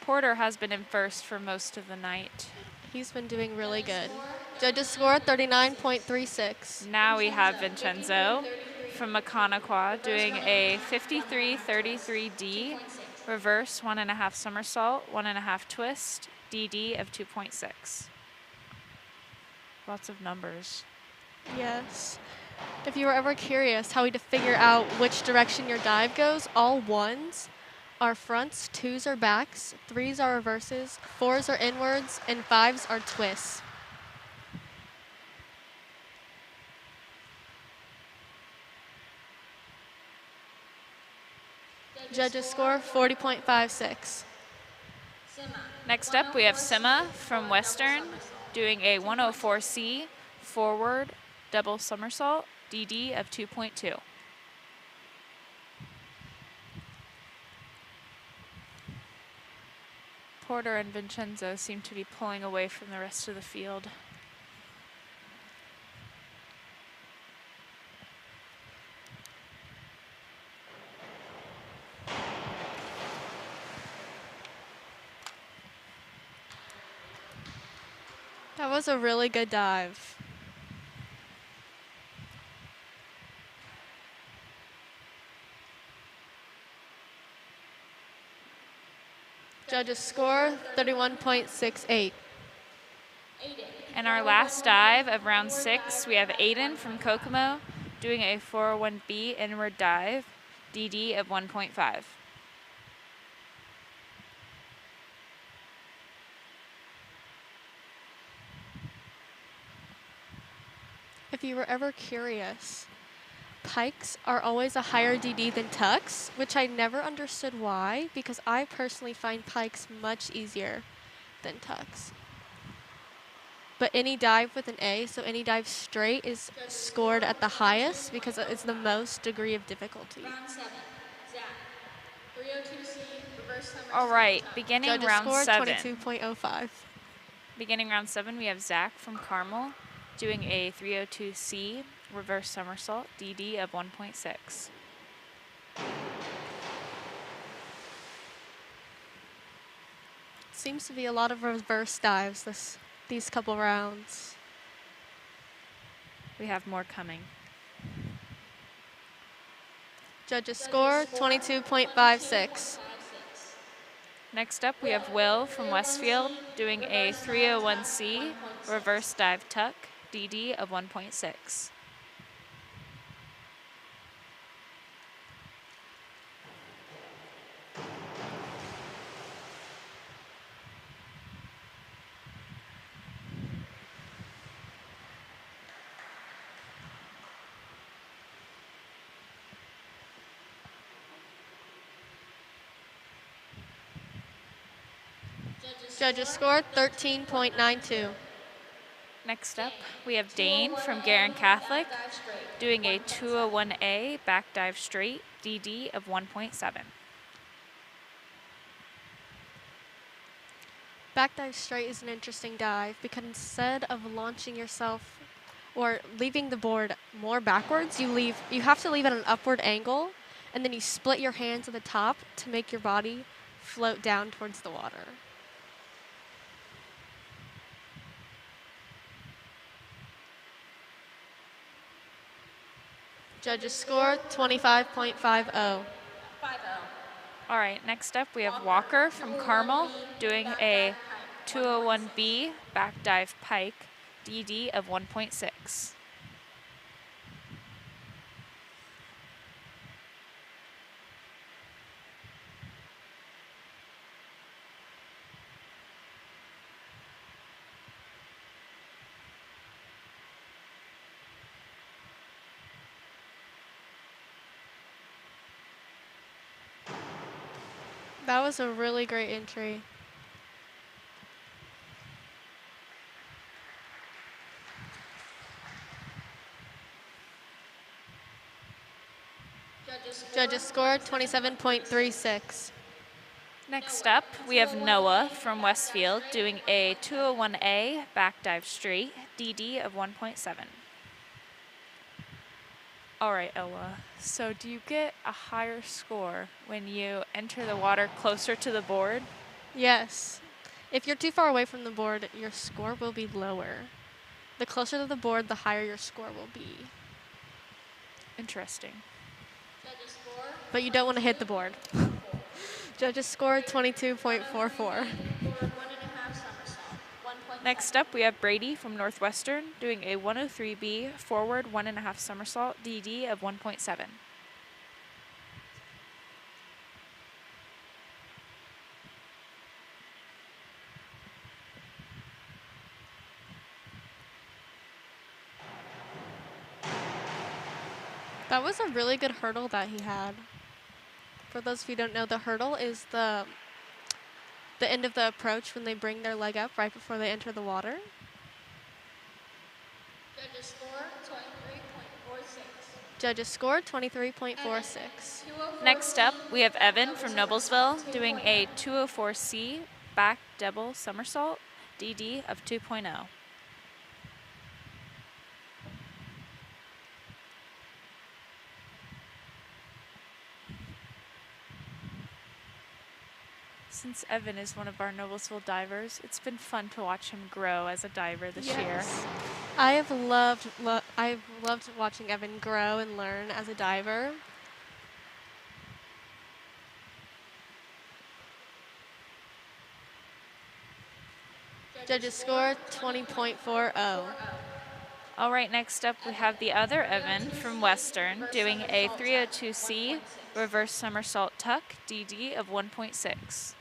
Porter has been in first for most of the night. He's been doing really good. Judges score 39.36. Now we have Vincenzo from Mechaniqua doing a 53-33D, reverse 1.5 somersault, 1.5 twist, DD of 2.6. Lots of numbers. Yes. If you were ever curious how to figure out which direction your dive goes, all ones are fronts, twos are backs, threes are reverses, fours are inwards, and fives are twists. Judges score 40.56. Next up, we have Sima from Western doing a 104C forward double somersault, DD of 2.2. Porter and Vincenzo seem to be pulling away from the rest of the field. That was a really good dive. Judges score 31.68. And our last dive of round 6, we have Aiden from Kokomo doing a 401B inward dive, DD of 1.5. If you were ever curious, pikes are always a higher DD than tucks, which I never understood why, because I personally find pikes much easier than tucks. But any dive with an A, so any dive straight, is scored at the highest because it's the most degree of difficulty. Round 7, Zach. 302C, reverse somersault. All right, tuck. beginning Judges round score 7. 22.05. Beginning round 7, we have Zach from Carmel doing a 302C reverse somersault, DD of 1.6. Seems to be a lot of reverse dives these couple rounds. We have more coming. Judges score 22.56. Next up, we have Will from Westfield doing a 301C reverse dive tuck, DD of 1.6. Judges score 13.92. Next up, we have Dane from Garin Catholic doing a 201A back dive straight, DD of 1.7. Back dive straight is an interesting dive because instead of launching yourself or leaving the board more backwards, you have to leave at an upward angle, and then you split your hands at the top to make your body float down towards the water. Judges score 25.50. 5-0. All right, next up we have Walker from Carmel doing a 201B back dive pike, DD of 1.6. That was a really great entry. Judges score 27.36. Next up, we have Noah from Westfield doing a 201A back dive straight, DD of 1.7. All right, Ella, so do you get a higher score when you enter the water closer to the board? Yes. If you're too far away from the board, your score will be lower. The closer to the board, the higher your score will be. Interesting. But you don't want to hit the board. Judges score 22.44. Next up, we have Brady from Northwestern doing a 103B forward 1.5 somersault, DD of 1.7. That was a really good hurdle that he had. For those of you who don't know, the hurdle is the end of the approach when they bring their leg up right before they enter the water. Judges score 23.46. Judges score 23.46. Next up, we have Evan from Noblesville doing a 204C back double somersault, DD of 2.0. Since Evan is one of our Noblesville divers, it's been fun to watch him grow as a diver this year. I've loved watching Evan grow and learn as a diver. Judges score 20.40. All right, next up we have the other Evan from Western doing a 302C reverse somersault tuck, DD of 1.6.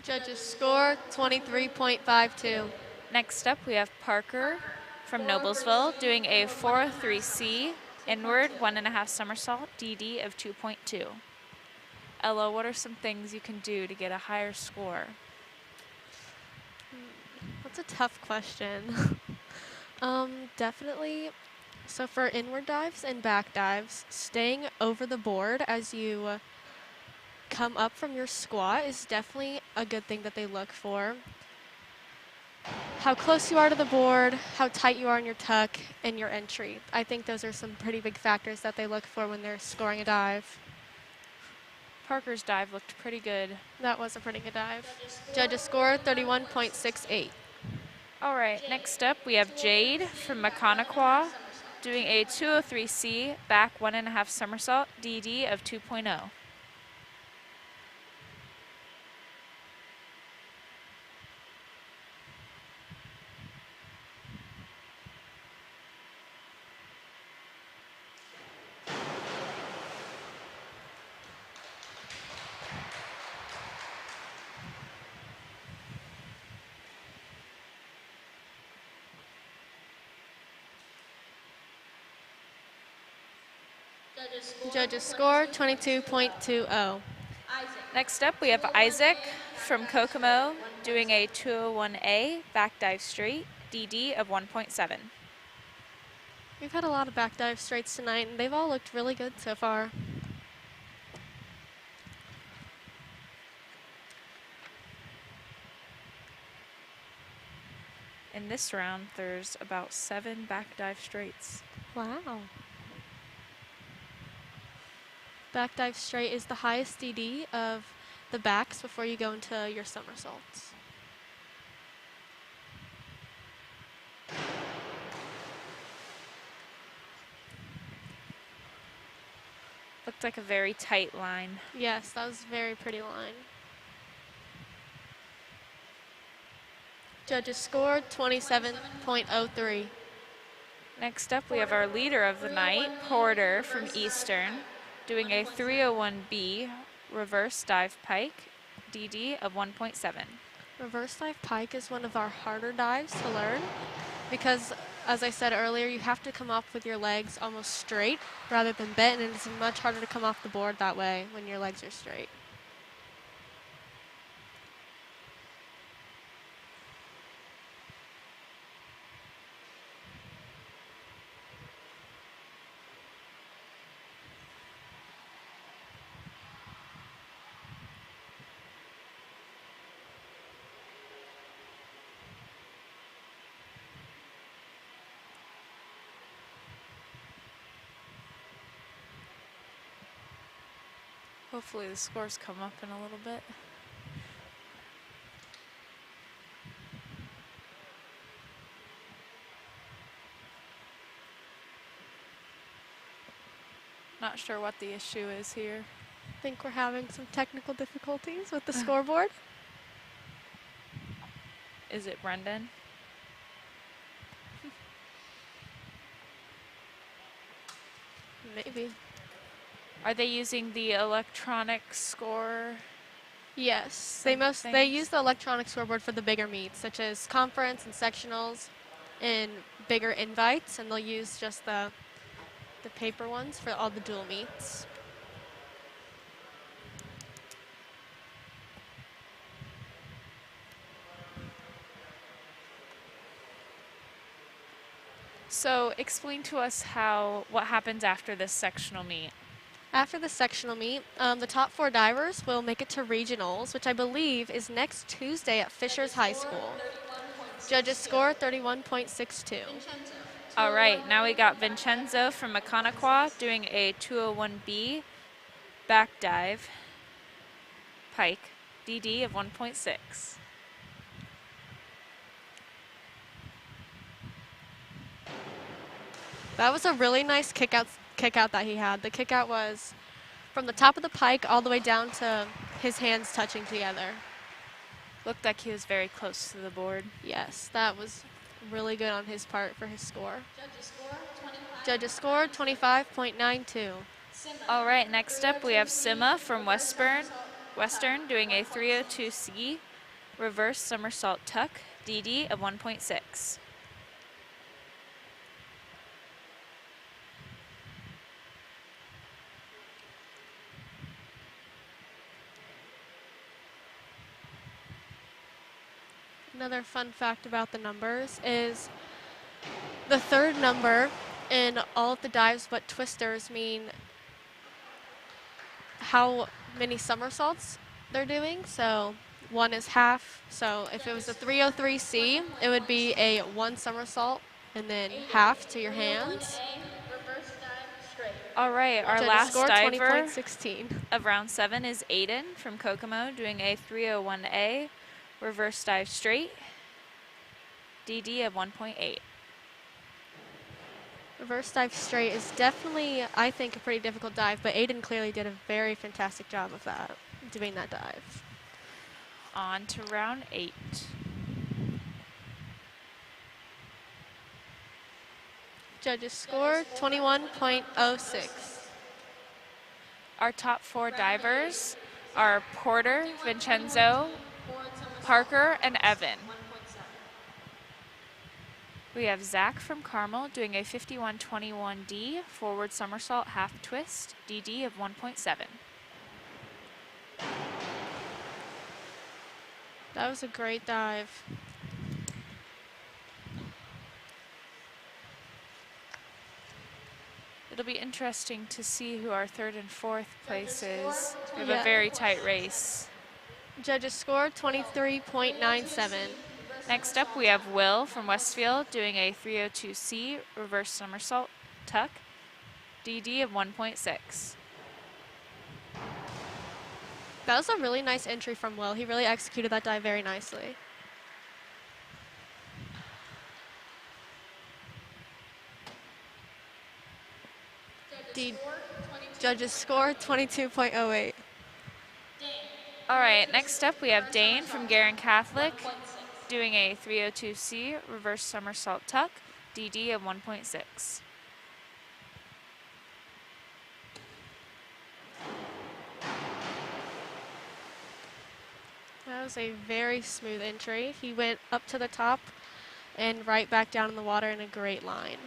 Judges score 23.52. Next up, we have Parker from Noblesville doing a 403C inward 1.5 somersault, DD of 2.2. Ella, what are some things you can do to get a higher score? That's a tough question. Definitely. So for inward dives and back dives, staying over the board as you come up from your squat is definitely a good thing that they look for. How close you are to the board, how tight you are in your tuck, and your entry. I think those are some pretty big factors that they look for when they're scoring a dive. Parker's dive looked pretty good. That was a pretty good dive. Judges score 31.68. All right, next up we have Jade from Maconaquah doing a 203C back 1.5 somersault, DD of 2.0. Judges score 22.20. Next up, we have Isaac from Kokomo doing a 201A back dive straight, DD of 1.7. We've had a lot of back dive straights tonight, and they've all looked really good so far. In this round, there's about 7 back dive straights. Wow. Back dive straight is the highest DD of the backs before you go into your somersaults. Looked like a very tight line. Yes, that was a very pretty line. Judges scored 27.03. Next up, we have our leader of the night, Porter from Eastern, doing a 301B reverse dive pike, DD of 1.7. Reverse dive pike is one of our harder dives to learn because, as I said earlier, you have to come up with your legs almost straight rather than bent, and it's much harder to come off the board that way when your legs are straight. Hopefully the scores come up in a little bit. Not sure what the issue is here. I think we're having some technical difficulties with the scoreboard. Is it Brendan? Maybe. Are they using the electronic score? Yes, they use the electronic scoreboard for the bigger meets, such as conference and sectionals and bigger invites, and they'll use just the the paper ones for all the dual meets. So explain to us what happens after this sectional meet. After the sectional meet, the top 4 divers will make it to regionals, which I believe is next Tuesday at Fishers High School. Judges score 31.62. All right, now we got Vincenzo from Maconaqua doing a 201B back dive pike, DD of 1.6. That was a really nice kick out that he had. The kick out was from the top of the pike all the way down to his hands touching together. Looked like he was very close to the board. Yes, that was really good on his part for his score. Judges score 25.92. All right, next up we have Sima from Western doing a 302C reverse somersault tuck, DD of 1.6. Another fun fact about the numbers is the third number in all of the dives but twisters mean how many somersaults they're doing. So 1 is half. So if it was a 303C, it would be a 1 somersault and then half to your hands. reverse dive straight. All right, our Judges last score diver 20.16. of round 7 is Aiden from Kokomo doing a 301A reverse dive straight, DD of 1.8. Reverse dive straight is definitely, I think, a pretty difficult dive, but Aiden clearly did a very fantastic job of that, doing that dive. On to round 8. Judges score 21.06. Our top 4 divers are Porter, Vincenzo, Parker, and Evan. We have Zach from Carmel doing a 5121D forward somersault half twist, DD of 1.7. That was a great dive. It'll be interesting to see who our 3rd and 4th place is. We have Yeah. a very tight race. Judges score 23.97. Next up, we have Will from Westfield doing a 302C reverse somersault tuck, DD of 1.6. That was a really nice entry from Will. He really executed that dive very nicely. Judges score 22.08. All right, next up, we have Dane from Garin Catholic doing a 302C reverse somersault tuck, DD of 1.6. That was a very smooth entry. He went up to the top and right back down in the water in a great line.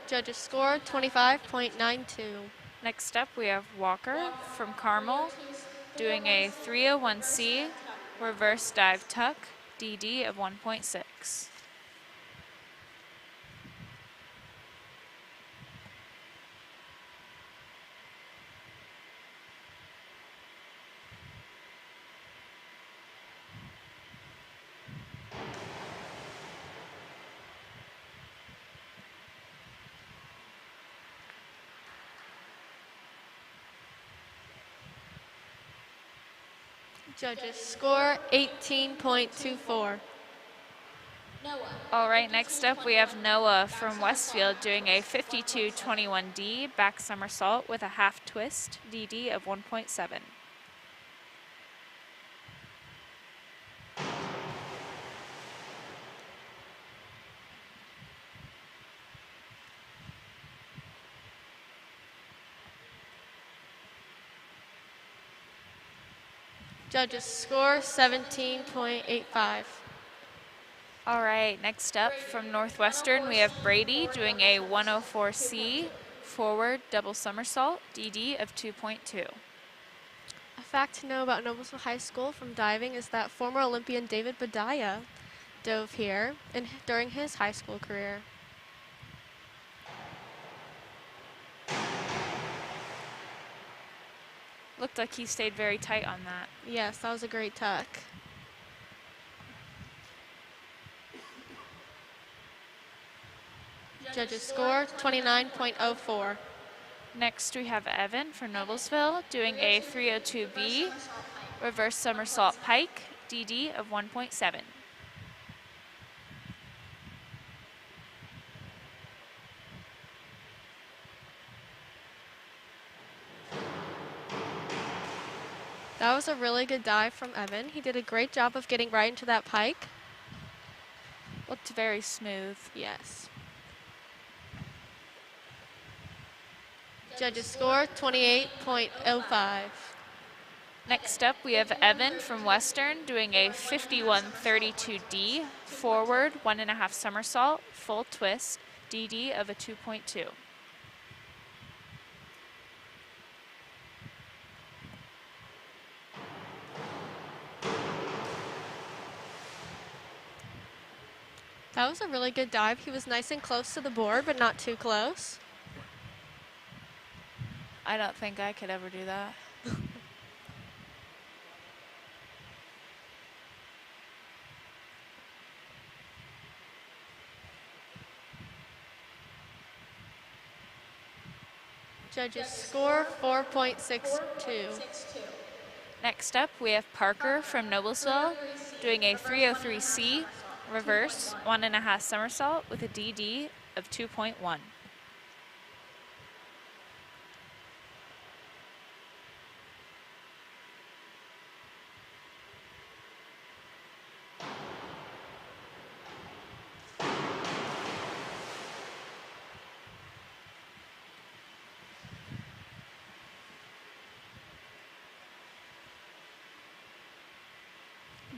Judges score 25.92. Next up, we have Walker from Carmel doing a 301C reverse dive tuck, DD of 1.6. Judges score 18.24. All right, next up we have Noah from Westfield doing a 5221D back somersault with a half twist, DD of 1.7. Judges score 17.85. All right, next up from Northwestern, we have Brady doing a 104C forward double somersault, DD of 2.2. A fact to know about Noblesville High School from diving is that former Olympian David Badaya dove here during his high school career. Looked like he stayed very tight on that. Yes, that was a great tuck. Judges score 29.04. Next, we have Evan from Noblesville doing a 302B reverse somersault pike, DD of 1.7. That was a really good dive from Evan. He did a great job of getting right into that pike. Looked very smooth. Yes. Judges score 28.05. Next up, we have Evan from Western doing a 5132D forward 1.5 somersault, full twist, DD of a 2.2. That was a really good dive. He was nice and close to the board, but not too close. I don't think I could ever do that. Judges score 4.62. Next up, we have Parker from Noblesville doing a 303C reverse 1.5 somersault with a DD of 2.1.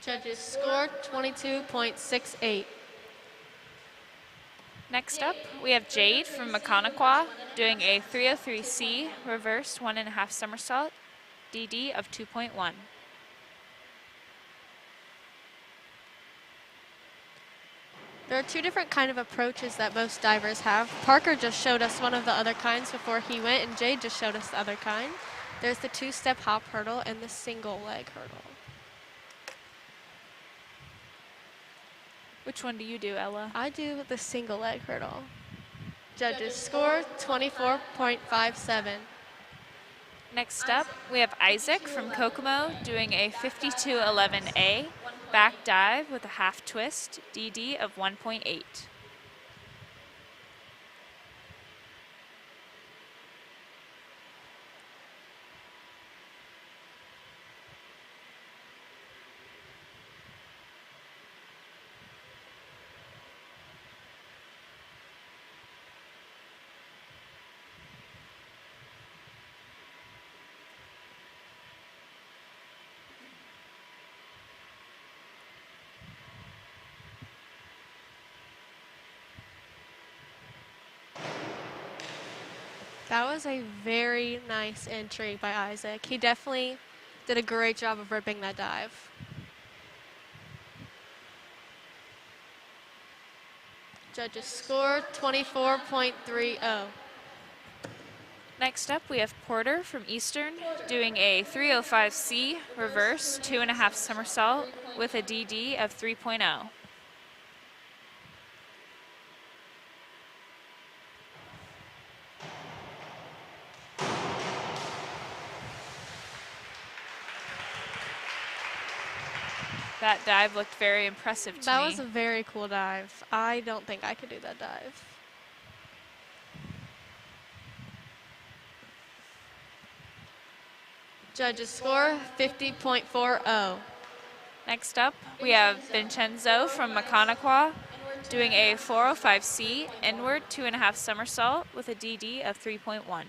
Judges score 22.68. Next up, we have Jade from Maconaquah doing a 303C reverse 1.5 somersault, DD of 2.1. There are two different kind of approaches that most divers have. Parker just showed us one of the other kinds before he went, and Jade just showed us the other kind. There's the two-step hop hurdle and the single leg hurdle. Which one do you do, Ella? I do the single leg hurdle. Judges score 24.57. Next up, we have Isaac from Kokomo doing a 5211A back dive with a half twist, DD of 1.8. That was a very nice entry by Isaac. He definitely did a great job of ripping that dive. Judges score 24.30. Next up, we have Porter from Eastern doing a 305C reverse 2.5 somersault with a DD of 3.0. That dive looked very impressive to me. That was a very cool dive. I don't think I could do that dive. Judges score 50.40. Next up, we have Vincenzo from Maconaquah doing a 405C inward 2.5 somersault with a DD of 3.1.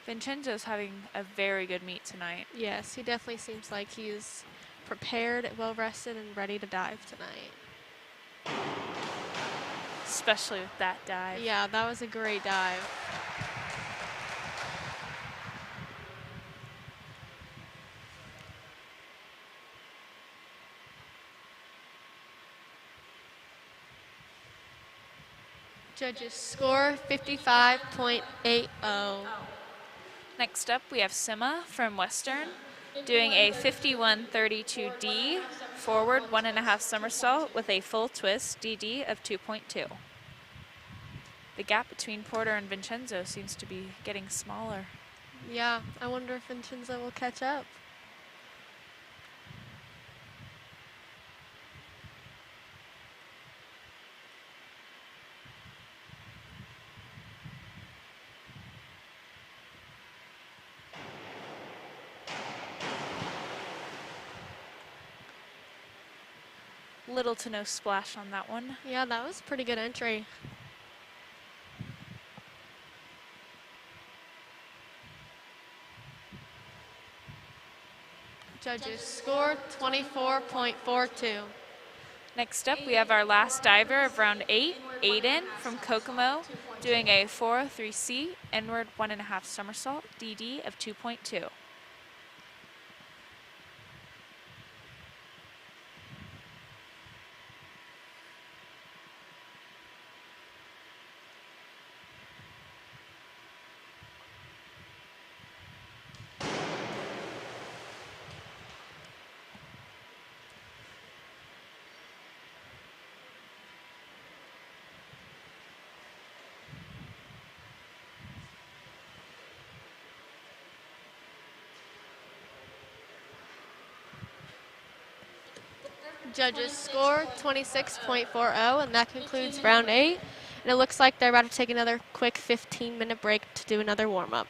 Vincenzo's having a very good meet tonight. Yes, he definitely seems like he's prepared, well rested, and ready to dive tonight. Especially with that dive. Yeah, that was a great dive. Judges score 55.80. Next up, we have Sima from Western doing a 51.32D forward 1.5 somersault with a full twist DD of 2.2. The gap between Porter and Vincenzo seems to be getting smaller. Yeah, I wonder if Vincenzo will catch up. Little to no splash on that one. Yeah, that was pretty good entry. Judges score 24.42. Next up, we have our last diver of round 8, Aiden from Kokomo, doing a 403C inward 1.5 somersault DD of 2.2. Judges score 26.40, and that concludes round 8. And it looks like they're about to take another quick 15-minute break to do another warm-up.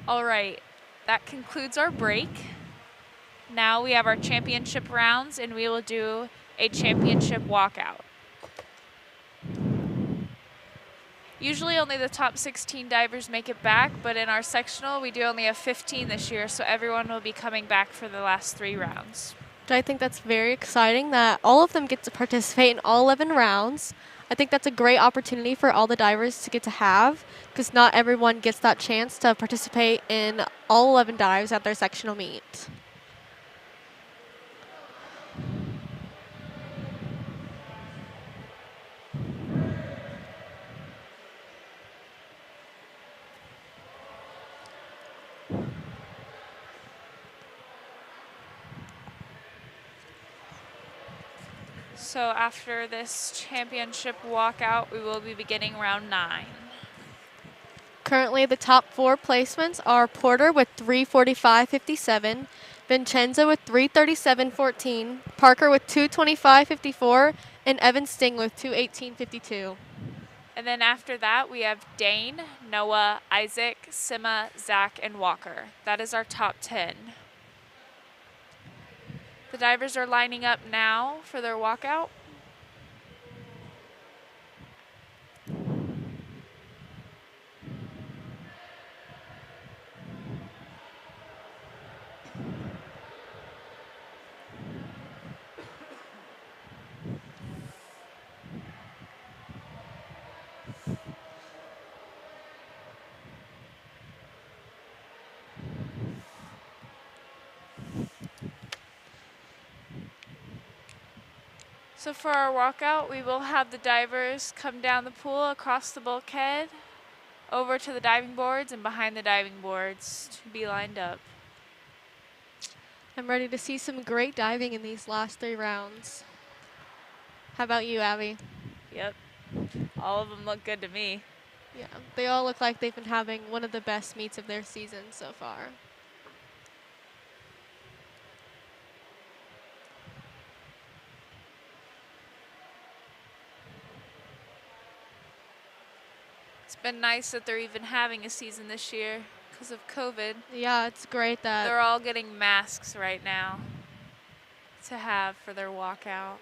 All right, that concludes our break. Now we have our championship rounds, and we will do a championship walkout. Usually only the top 16 divers make it back, but in our sectional, we do only have 15 this year, so everyone will be coming back for the last 3 rounds. I think that's very exciting that all of them get to participate in all 11 rounds. I think that's a great opportunity for all the divers to get to have, because not everyone gets that chance to participate in all 11 dives at their sectional meet. So after this championship walkout, we will be beginning round 9. Currently, the top 4 placements are Porter with 3:45.57, Vincenza with 3:37.14, Parker with 2:25.54, and Evan Sting with 2:18.52. And then after that, we have Dane, Noah, Isaac, Sima, Zach, and Walker. That is our top 10. The divers are lining up now for their walkout. So for our walkout, we will have the divers come down the pool across the bulkhead, over to the diving boards, and behind the diving boards to be lined up. I'm ready to see some great diving in these last 3 rounds. How about you, Abby? Yep, all of them look good to me. Yeah, they all look like they've been having one of the best meets of their season so far. It's been nice that they're even having a season this year because of COVID. Yeah, it's great that They're all getting masks right now to have for their walkout.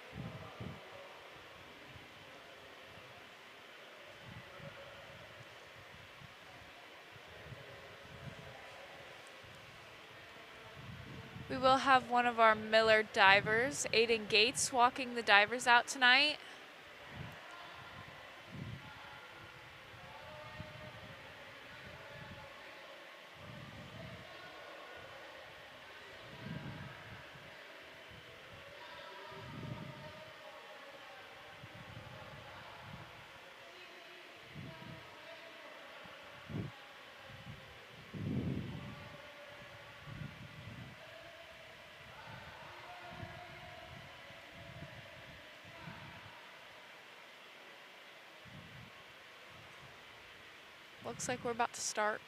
We will have one of our Miller divers, Aiden Gates, walking the divers out tonight. Looks like we're about to start.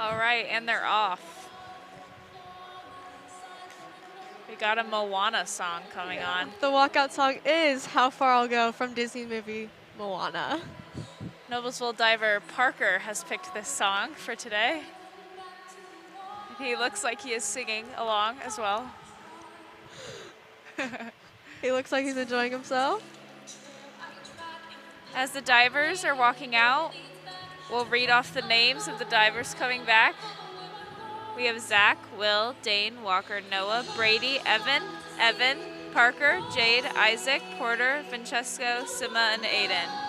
All right, and they're off. We got a Moana song coming on. the walkout song is How Far I'll Go from Disney's movie Moana. Noblesville diver Parker has picked this song for today. He looks like he is singing along as well. He looks like he's enjoying himself. As the divers are walking out, we'll read off the names of the divers coming back. We have Zach, Will, Dane, Walker, Noah, Brady, Evan, Parker, Jade, Isaac, Porter, Francesco, Sima, and Aiden.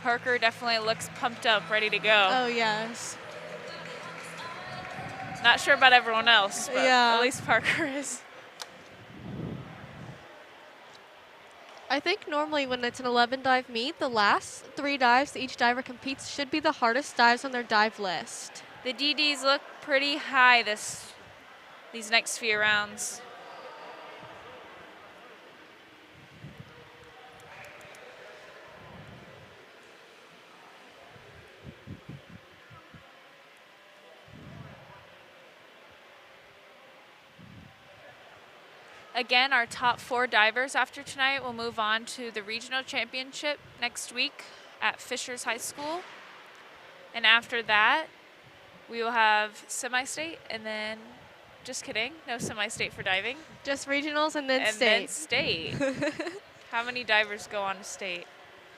Parker definitely looks pumped up, ready to go. Oh, yes. Not sure about everyone else, but Yeah. at least Parker is. I think normally when it's an 11 dive meet, the last 3 dives that each diver competes should be the hardest dives on their dive list. The DDs look pretty high these next few rounds. Again, our top 4 divers after tonight will move on to the regional championship next week at Fishers High School. And after that, we will have semi-state and then, just kidding, no semi-state for diving. Just regionals and then And state. then state. How many divers go on to state?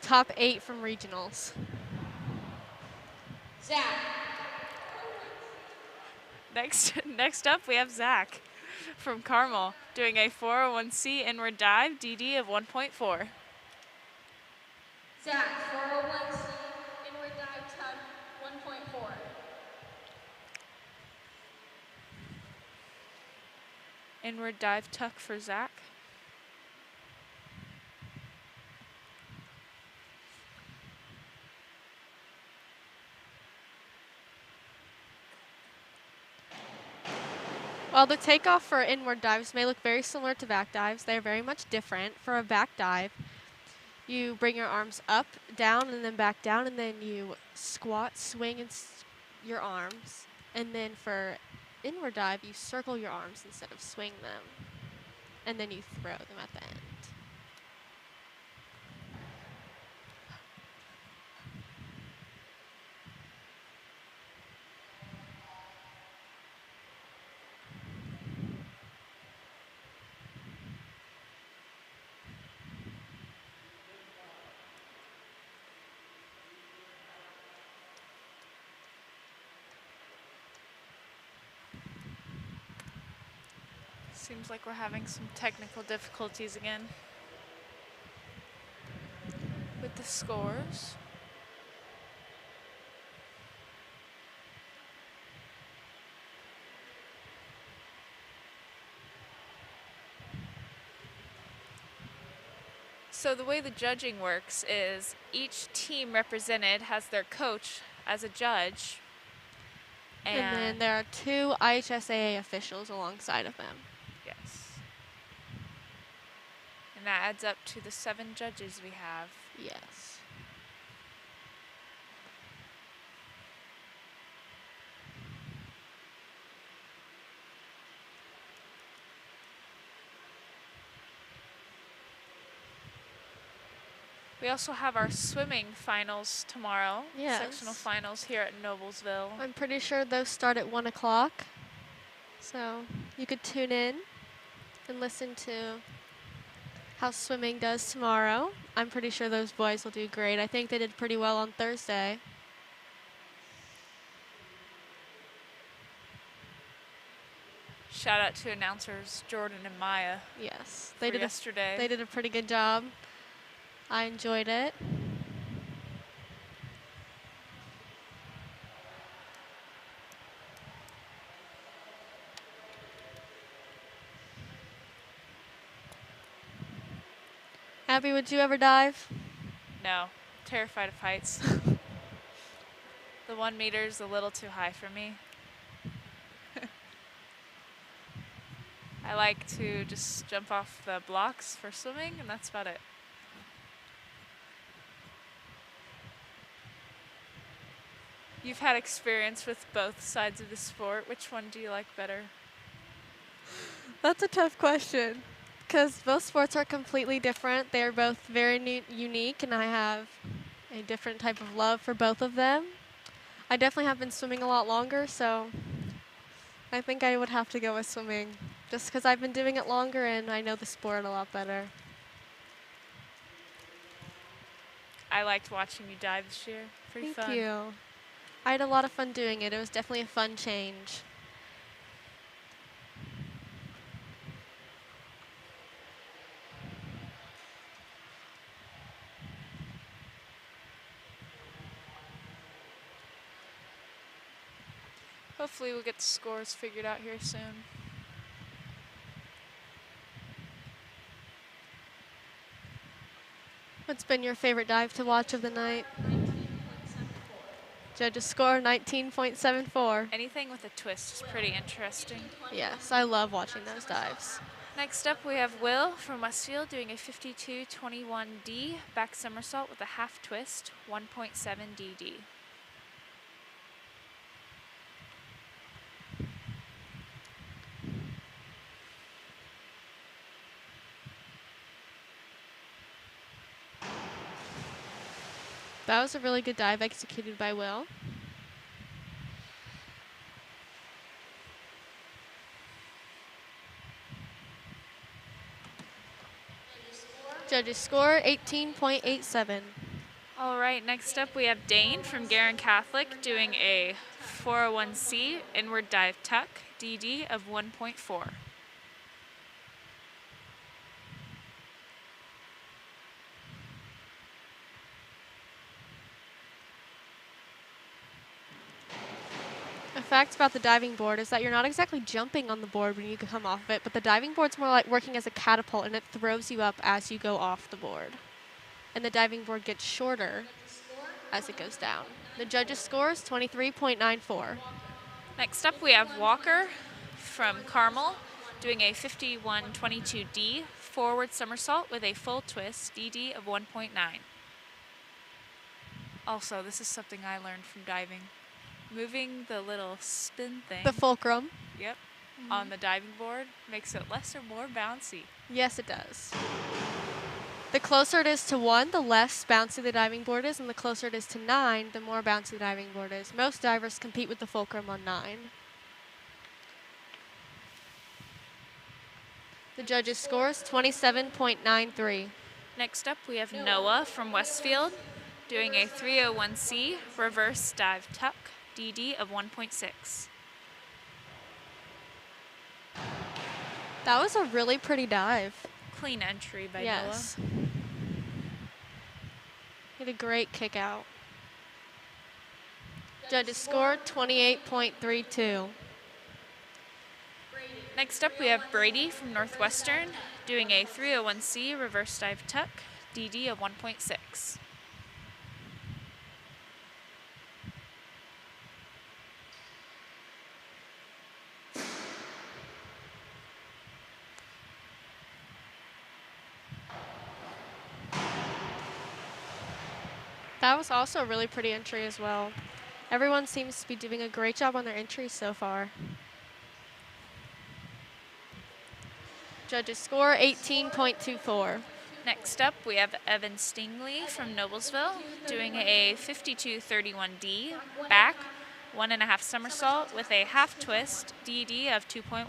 Top 8 from regionals. Zach. Next up, we have Zach from Carmel doing a 401C inward dive DD of 1.4. Zach, 401C, inward dive tug, 1.4. Inward dive tuck for Zach. While the takeoff for inward dives may look very similar to back dives, they are very much different. For a back dive, you bring your arms up, down, and then back down, and then you squat, swing, and your arms. And then for inward dive, you circle your arms instead of swing them. And then you throw them at the end. Seems like we're having some technical difficulties again with the scores. So the way the judging works is each team represented has their coach as a judge. And then there are 2 IHSAA officials alongside of them. Yes. And that adds up to the 7 judges we have. Yes. We also have our swimming finals tomorrow. Yes. Sectional finals here at Noblesville. I'm pretty sure those start at 1 o'clock. So you could tune in and listen to how swimming does tomorrow. I'm pretty sure those boys will do great. I think they did pretty well on Thursday. Shout out to announcers Jordan and Maya. Yes, They did yesterday. They did a pretty good job. I enjoyed it. Abby, would you ever dive? No, terrified of heights. The 1 meter's a little too high for me. I like to just jump off the blocks for swimming, and that's about it. You've had experience with both sides of the sport. Which one do you like better? That's a tough question because both sports are completely different. They're both very unique, and I have a different type of love for both of them. I definitely have been swimming a lot longer, so I think I would have to go with swimming just because I've been doing it longer and I know the sport a lot better. I liked watching you dive this year. Pretty fun. Thank you. I had a lot of fun doing it. It was definitely a fun change. Hopefully we'll get the scores figured out here soon. What's been your favorite dive to watch of the night? Judges score 19.74. Anything with a twist is pretty interesting. Yes, I love watching those dives. Next up, we have Will from Westfield doing a 52-21D back somersault with a half twist, 1.7 DD. That was a really good dive executed by Will. Judges score 18.87. All right, next up we have Dane from Garin Catholic doing a 401C inward dive tuck, DD of 1.4. A fact about the diving board is that you're not exactly jumping on the board when you come off of it, but the diving board's more like working as a catapult, and it throws you up as you go off the board. And the diving board gets shorter as it goes down. The judges' score is 23.94. Next up we have Walker from Carmel doing a 51-22D forward somersault with a full twist, DD of 1.9. Also, this is something I learned from diving. Moving the little spin thing, The fulcrum. yep, on the diving board makes it less or more bouncy. Yes, it does. The closer it is to 1, the less bouncy the diving board is, and the closer it is to 9, the more bouncy the diving board is. Most divers compete with the fulcrum on 9. The judges' score is 27.93. Next up we have Noah from Westfield doing a 301C reverse dive tuck, DD of 1.6. That was a really pretty dive. Clean entry by Yes. Noah. He had a great kick out. Judges score 28.32. Next up we have Brady from Northwestern doing a 301C reverse dive tuck, DD of 1.6. That was also a really pretty entry as well. Everyone seems to be doing a great job on their entries so far. Judges score 18.24. Next up we have Evan Stingley from Noblesville doing a 52-31D back 1.5 somersault with a half twist, DD of 2.1.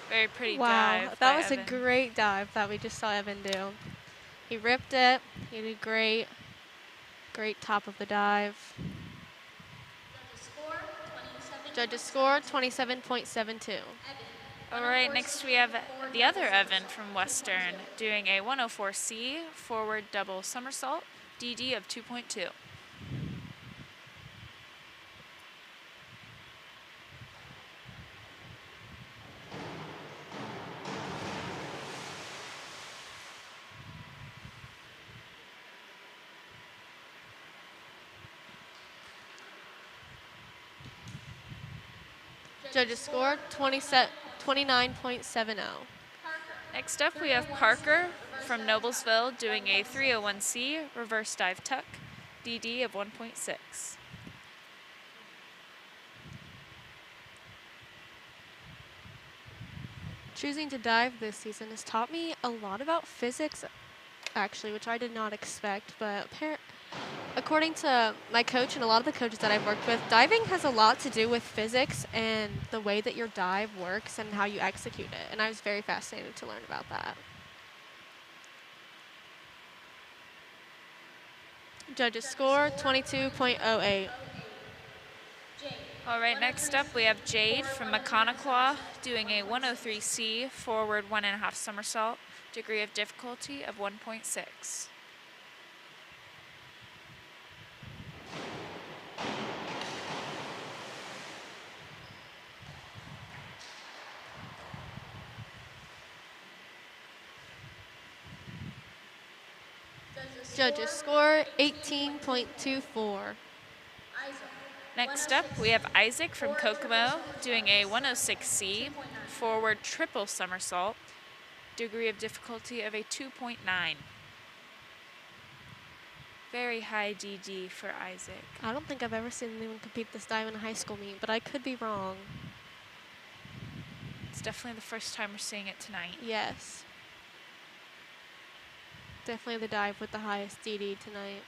Very pretty Wow, dive. that by was Evan. a great dive that we just saw Evan do. He ripped it. He did great. Great top of the dive. Judges score 27.72. All right, next we have the other Evan from Western doing a 104C forward double somersault, DD of 2.2. Judges score 29.70. Next up, we have Parker from Noblesville doing a 301C reverse dive tuck, DD of 1.6. Choosing to dive this season has taught me a lot about physics, actually, which I did not expect, but according to my coach and a lot of the coaches that I've worked with, diving has a lot to do with physics and the way that your dive works and how you execute it, and I was very fascinated to learn about that. Judges score 22.08. All right, next up we have Jade from Maconaquah doing a 103C forward 1.5 somersault, degree of difficulty of 1.6. Judges score 18.24. Next up, we have Isaac from Kokomo doing a 106C forward triple somersault, degree of difficulty of a 2.9. Very high DD for Isaac. I don't think I've ever seen anyone compete this dive in a high school meet, but I could be wrong. It's definitely the first time we're seeing it tonight. Yes. Definitely the dive with the highest DD tonight.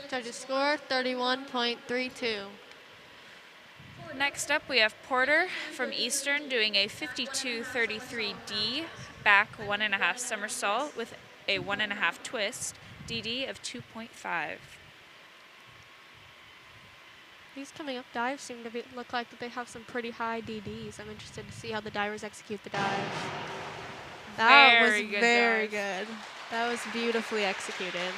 Judges score 31.32. Next up, we have Porter from Eastern doing a 52-33D back 1.5 somersault with a 1.5 twist, DD of 2.5. These coming up dives seem to look like that they have some pretty high DDs. I'm interested to see how the divers execute the dive. That was very good. That was beautifully executed.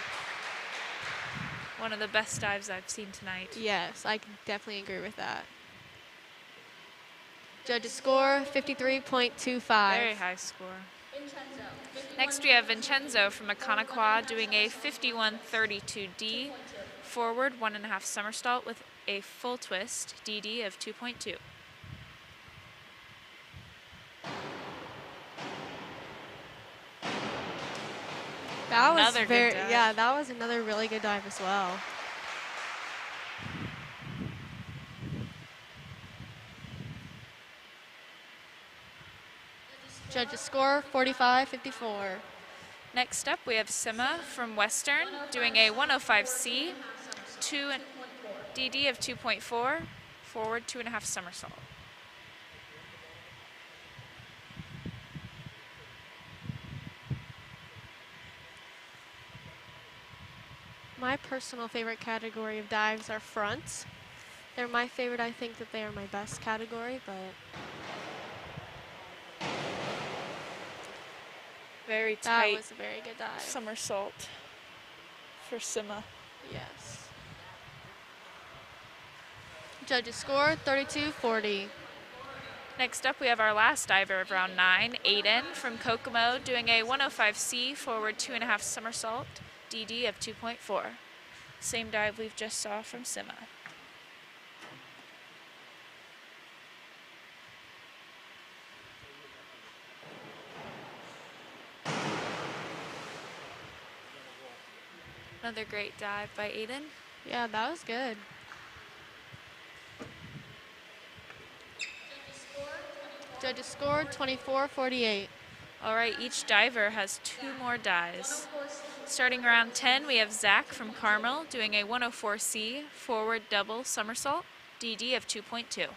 One of the best dives I've seen tonight. Yes, I can definitely agree with that. Judges score 53.25. Very high score. Next we have Vincenzo from Maconaquah doing a 51-32D forward 1.5 somersault with a full twist, DD of 2.2. That was Another good dive. Yeah, that was another really good dive as well. Judges score 45-54. Next up we have Sima from Western doing a 105C, DD of 2.4, forward 2.5 somersault. My personal favorite category of dives are fronts. They're my favorite. I think that they are my best category, but Very that tight was a very good dive. somersault for Sima. Yes. Judges score 32-40. Next up we have our last diver of round 9, Aiden from Kokomo doing a 105C forward 2.5 somersault, DD of 2.4. Same dive we've just saw from Sima. Another great dive by Aiden. Yeah, that was good. Judges scored 24-48. All right, each diver has 2 more dives. Starting round 10, we have Zach from Carmel doing a 104C forward double somersault, DD of 2.2.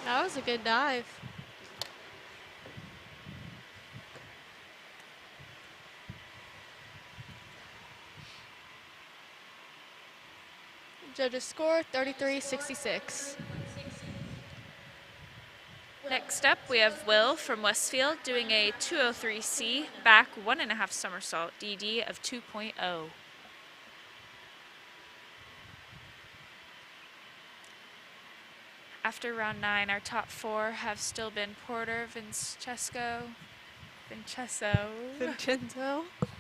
That was a good dive. Judges score 33-66. Next up, we have Will from Westfield doing a 203C back 1.5 somersault, DD of 2.0. After round 9, our top 4 have still been Porter, Vincenzo,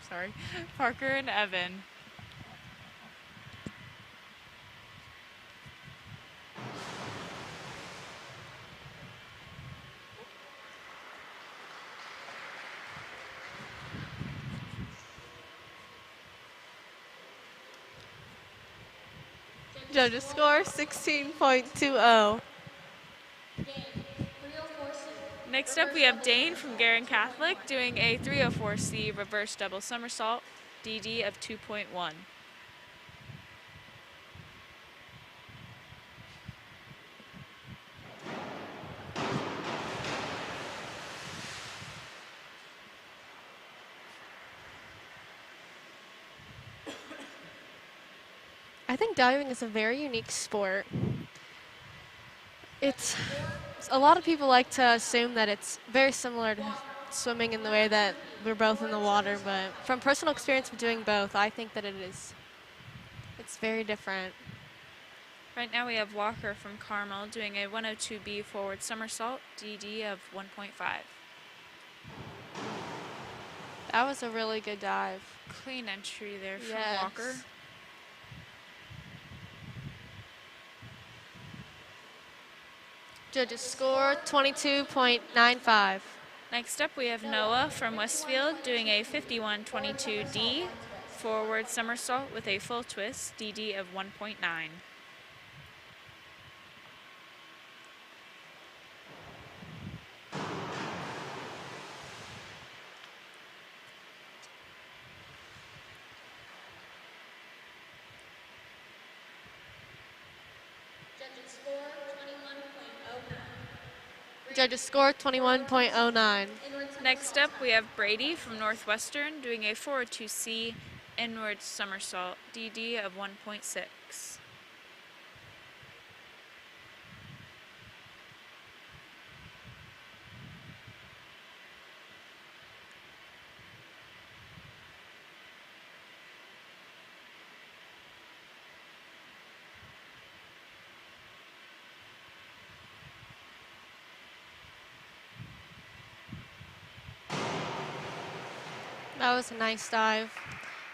sorry, Parker, and Evan. Judges score 16.20. Next up, we have Dane from Garin Catholic doing a 304C reverse double somersault, DD of 2.1. I think diving is a very unique sport. It's a lot of people like to assume that it's very similar to swimming in the way that we're both in the water, but from personal experience of doing both, I think that it's very different. Right now we have Walker from Carmel doing a 102B forward somersault, DD of 1.5. That was a really good dive. Clean entry there from Yes. Walker. Judges score 22.95. Next up, we have Noah from Westfield doing a 51-22D forward somersault with a full twist, DD of 1.9. Judges score 21.09. Next up, we have Brady from Northwestern doing a 402C inward somersault, DD of 1.6. That was a nice dive.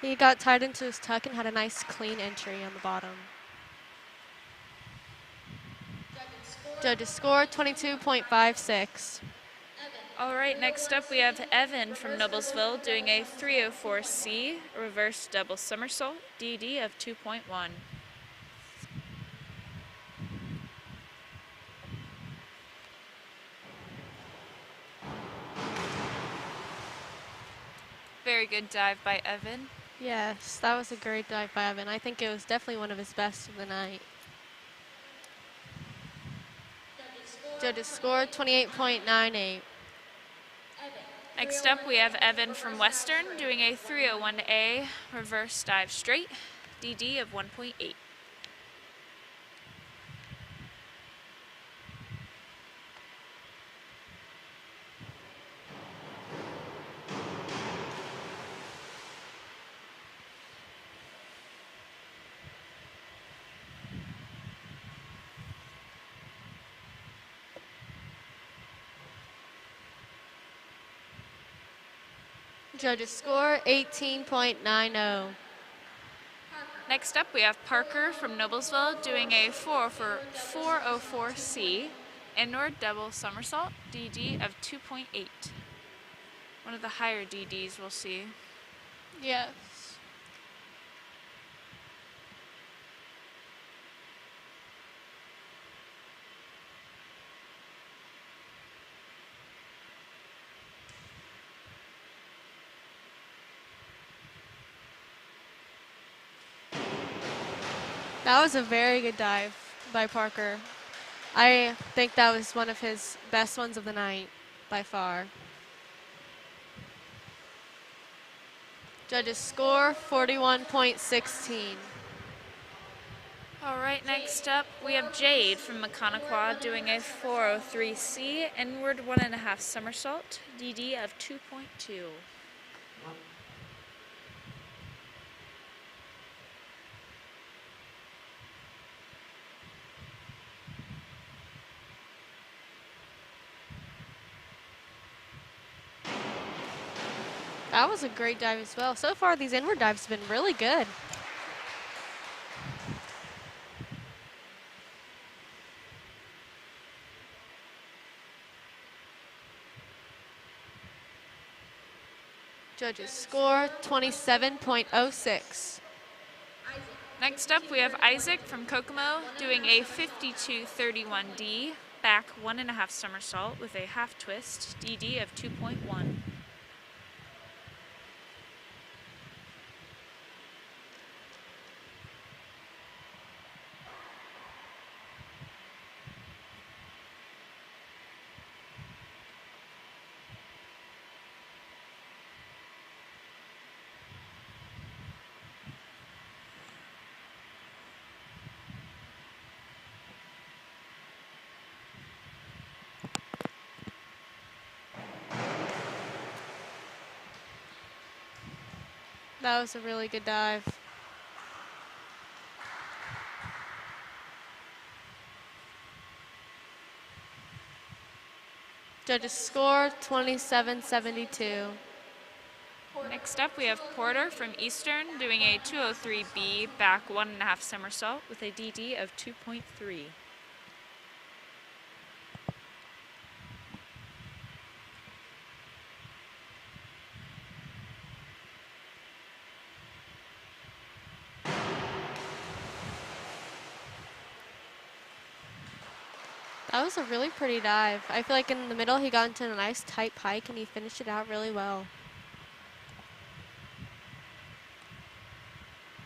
He got tied into his tuck and had a nice clean entry on the bottom. Judges score 22.56. All right, next up we have Evan from Noblesville doing a 304C reverse double somersault, DD of 2.1. Very good dive by Evan. Yes, that was a great dive by Evan. I think it was definitely one of his best of the night. Judges score 28.98. Next up we have Evan from Western doing a 301A reverse dive straight, DD of 1.8. Judges score 18.90. Next up we have Parker from Noblesville doing a 404C inward double somersault, DD of 2.8. One of the higher DDs we'll see. Yes. That was a very good dive by Parker. I think that was one of his best ones of the night, by far. Judges score 41.16. All right, next up we have Jade from Mechaniqua doing a 403C inward 1.5 somersault, DD of 2.2. That was a great dive as well. So far, these inward dives have been really good. Judges score 27.06. Next up we have Isaac from Kokomo doing a 5231D back 1.5 somersault with a half twist, DD of 2.1. That was a really good dive. Judges score 27.72. Next up we have Porter from Eastern doing a 203B back 1.5 somersault with a DD of 2.3. That was a really pretty dive. I feel like in the middle he got into a nice tight pike and he finished it out really well.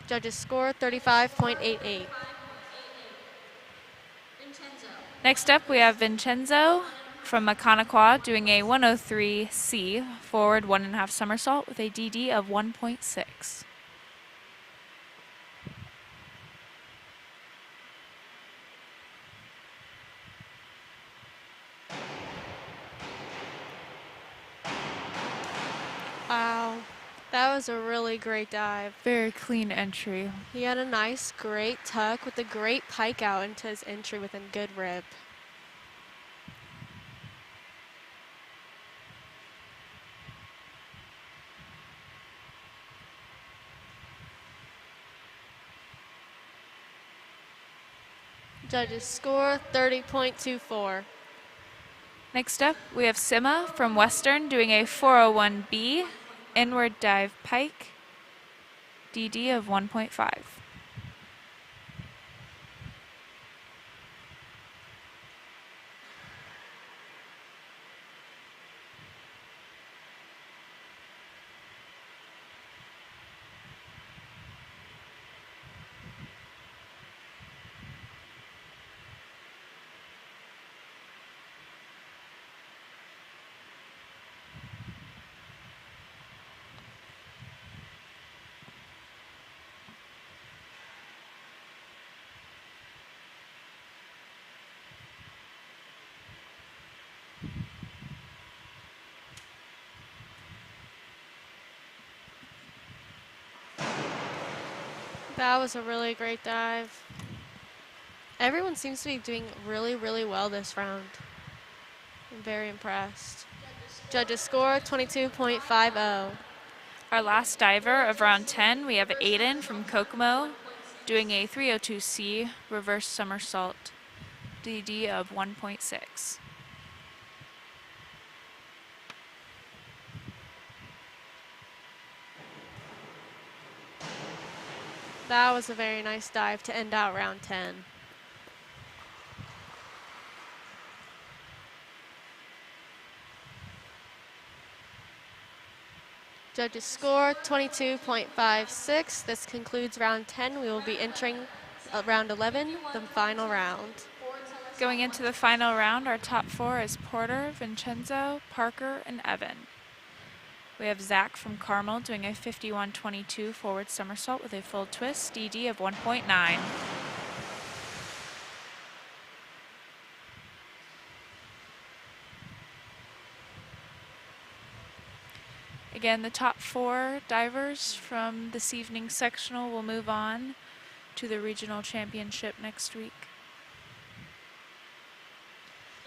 Judges score 35.88. Next up we have Vincenzo from Mechaniqua doing a 103C forward 1.5 somersault with a DD of 1.6. Wow, that was a really great dive. Very clean entry. He had a nice, great tuck with a great pike out into his entry within good rip. Judges score 30.24. Next up, we have Sima from Western doing a 401B inward dive pike, DD of 1.5. That was a really great dive. Everyone seems to be doing really, really well this round. I'm very impressed. Judges score 22.50. Our last diver of round 10, we have Aiden from Kokomo doing a 302C reverse somersault, DD of 1.6. That was a very nice dive to end out round 10. Judges score 22.56. This concludes round 10. We will be entering round 11, the final round. Going into the final round, our top four is Porter, Vincenzo, Parker, and Evan. We have Zach from Carmel doing a 5122 forward somersault with a full twist, DD of 1.9. Again, the top 4 divers from this evening's sectional will move on to the regional championship next week.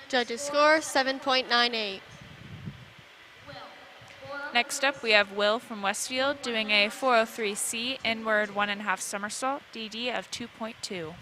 Judges score 7.98. Next up, we have Will from Westfield doing a 403C inward 1.5 somersault, DD of 2.2.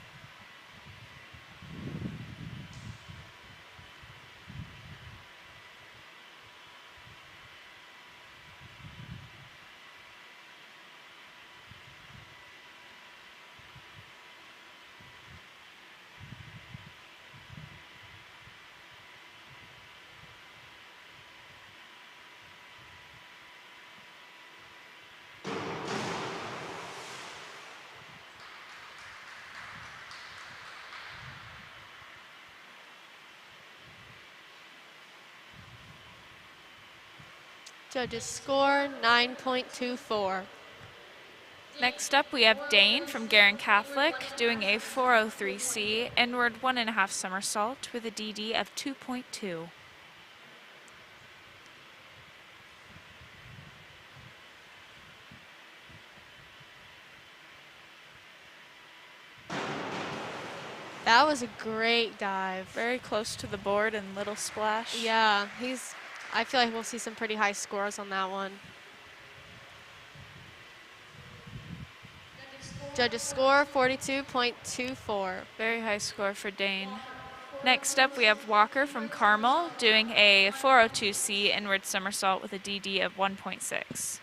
Judges score 9.24. Next up, we have Dane from Garin Catholic doing a 403C inward 1.5 somersault with a DD of 2.2. That was a great dive. Very close to the board and little splash. Yeah, I feel like we'll see some pretty high scores on that one. Judges score 42.24. Very high score for Dane. Next up, we have Walker from Carmel doing a 402C inward somersault with a DD of 1.6.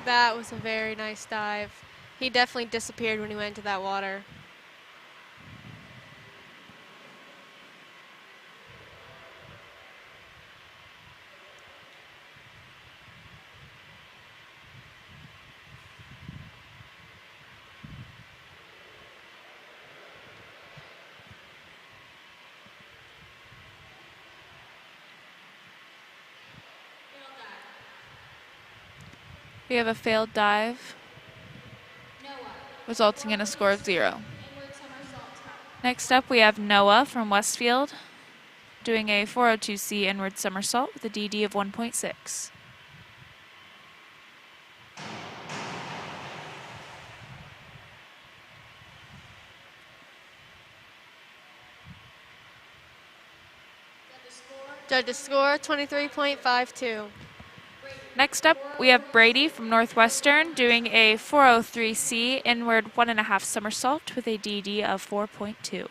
That was a very nice dive. He definitely disappeared when he went into that water. We have a failed dive, resulting in a score of 0. Next up, we have Noah from Westfield doing a 402C inward somersault with a DD of 1.6. Judges score 23.52. Next up, we have Brady from Northwestern doing a 403C inward 1.5 somersault with a DD of 4.2.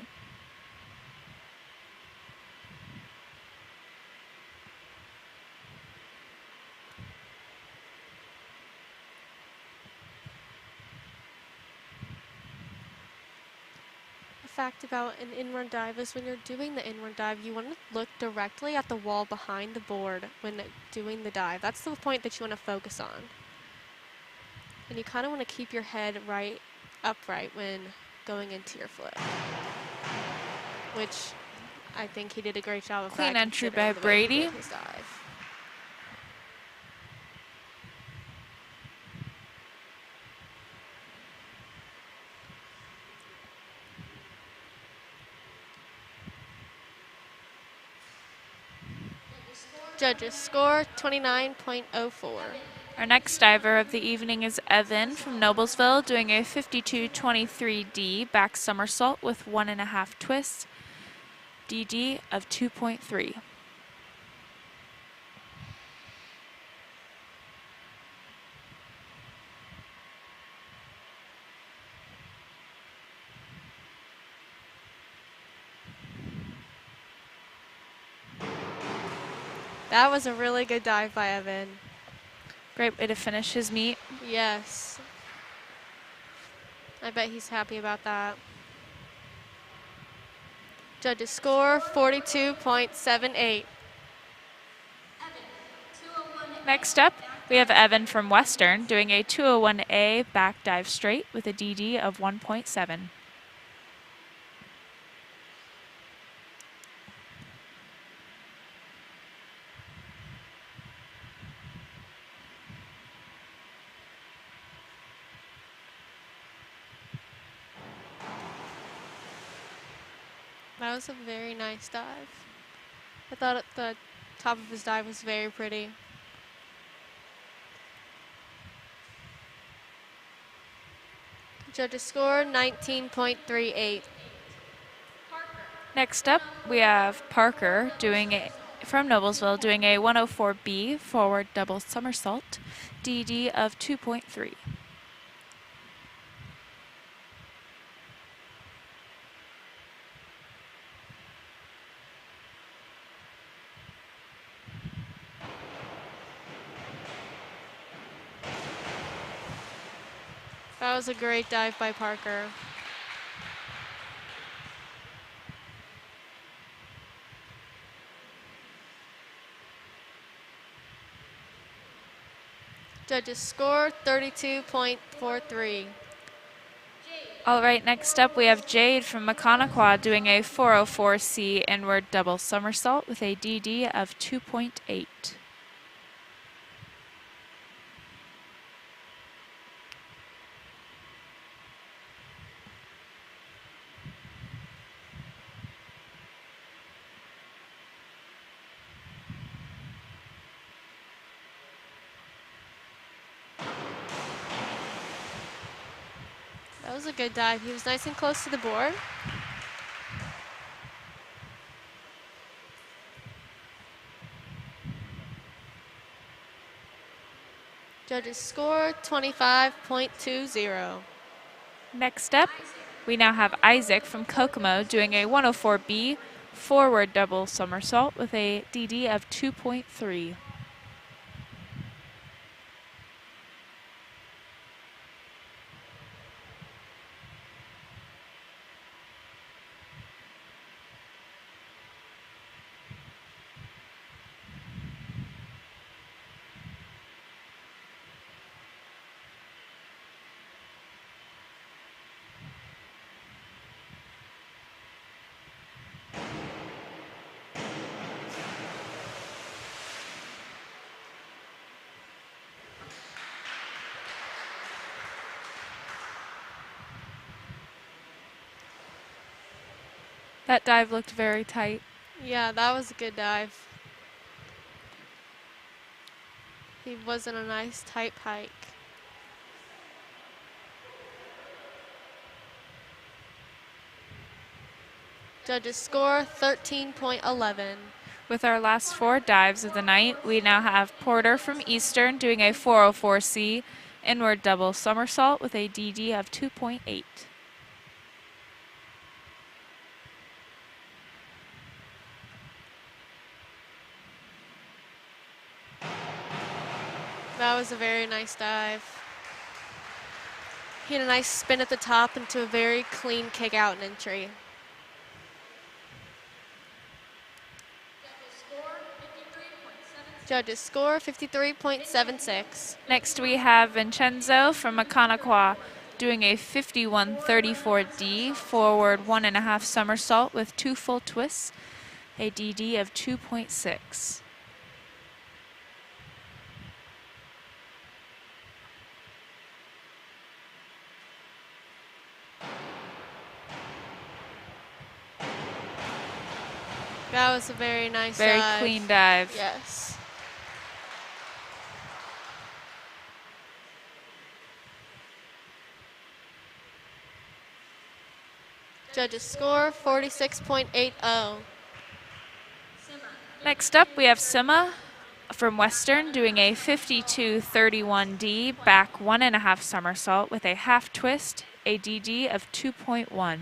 Fact about an inward dive is when you're doing the inward dive, you want to look directly at the wall behind the board when doing the dive. That's the point that you want to focus on. And you kind of want to keep your head upright when going into your flip, which I think he did a great job of. Clean entry by Brady. His dive. Judges score 29.04. Our next diver of the evening is Evan from Noblesville doing a 52-23D back somersault with 1.5 twists, DD of 2.3. That was a really good dive by Evan. Great way to finish his meet. Yes. I bet he's happy about that. Judges score 42.78. Next up, we have Evan from Western doing a 201A back dive straight with a DD of 1.7. That was a very nice dive. I thought the top of his dive was very pretty. Judges score 19.38. Next up, we have Parker from Noblesville doing a 104B forward double somersault, DD of 2.3. That was a great dive by Parker. Judges score 32.43. All right, next up we have Jade from Maconaquah doing a 404C inward double somersault with a DD of 2.8. That was a good dive. He was nice and close to the board. Judges score 25.20. Next up, we now have Isaac from Kokomo doing a 104B forward double somersault with a DD of 2.3. That dive looked very tight. Yeah, that was a good dive. He was in a nice tight hike. Judges score 13.11. With our last 4 dives of the night, we now have Porter from Eastern doing a 404C inward double somersault with a DD of 2.8. That was a very nice dive. He had a nice spin at the top into a very clean kick out and entry. Judges score 53.76. Next we have Vincenzo from Maconaquah doing a 5134D forward 1.5 somersault with 2 full twists, a DD of 2.6. That was a very nice Very dive. clean dive. Yes. Judges score 46.80. Next up, we have Sima from Western doing a 5231D back 1.5 somersault with a half twist, a DD of 2.1.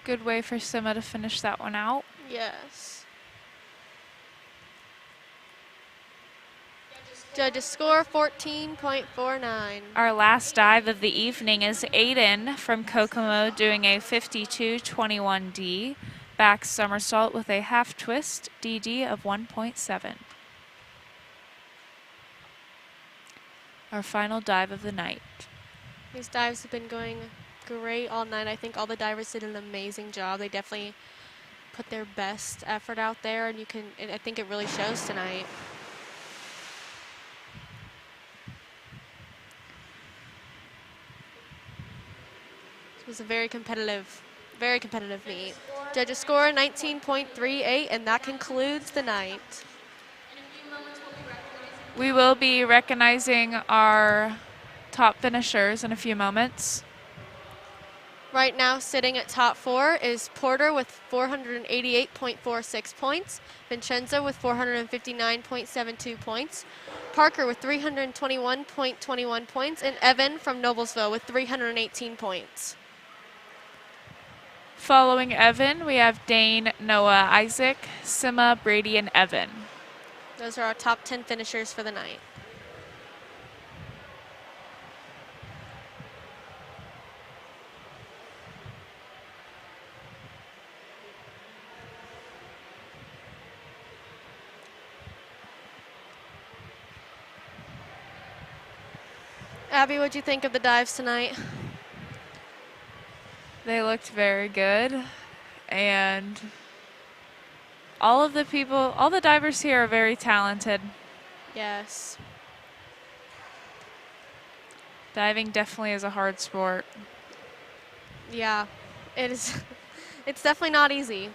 Good way for Sima to finish that one out. Yes. Judges score 14.49. Our last dive of the evening is Aiden from Kokomo doing a 52-21D back somersault with a half twist DD of 1.7. Our final dive of the night. These dives have been going great all night. I think all the divers did an amazing job. They definitely put their best effort out there, and I think it really shows tonight. It was a very competitive meet. Judges score 19.38, and that concludes the night. We will be recognizing our top finishers in a few moments. Right now, sitting at top 4 is Porter with 488.46 points, Vincenzo with 459.72 points, Parker with 321.21 points, and Evan from Noblesville with 318 points. Following Evan, we have Dane, Noah, Isaac, Sima, Brady, and Evan. Those are our top 10 finishers for the night. Abby, what'd you think of the dives tonight? They looked very good, and all the divers here are very talented. Yes. Diving definitely is a hard sport. Yeah, it is. It's definitely not easy.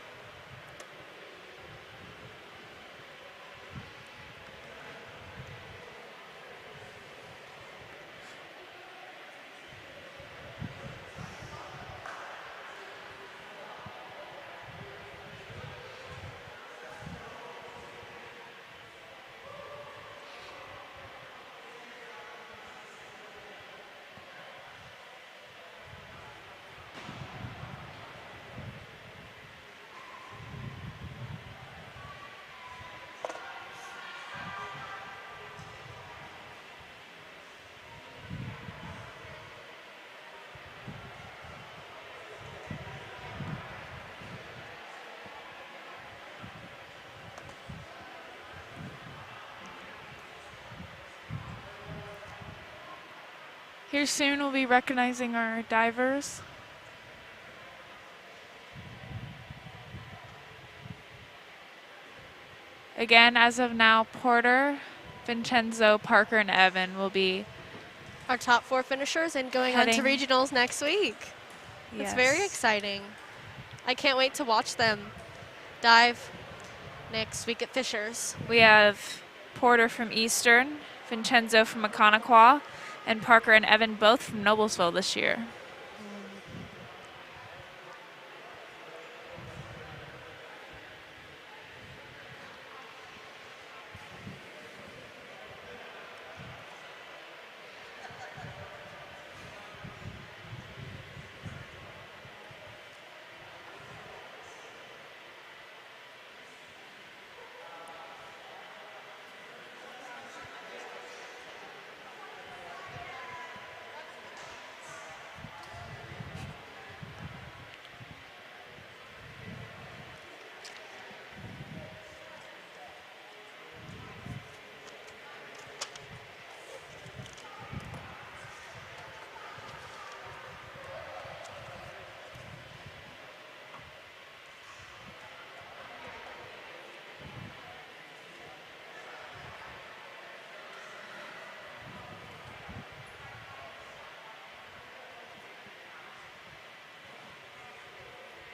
Here soon we'll be recognizing our divers. Again, as of now, Porter, Vincenzo, Parker, and Evan will be Our top 4 finishers and going on to heading- regionals next week. It's very Yes. exciting. I can't wait to watch them dive next week at Fisher's. We have Porter from Eastern, Vincenzo from Maconaquah, and Parker and Evan both from Noblesville this year.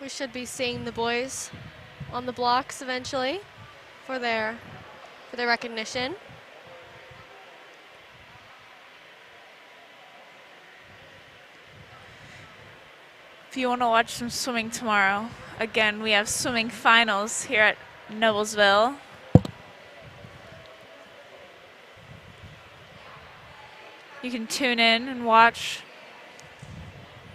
We should be seeing the boys on the blocks eventually for their recognition. If you want to watch some swimming tomorrow, again, we have swimming finals here at Noblesville. You can tune in and watch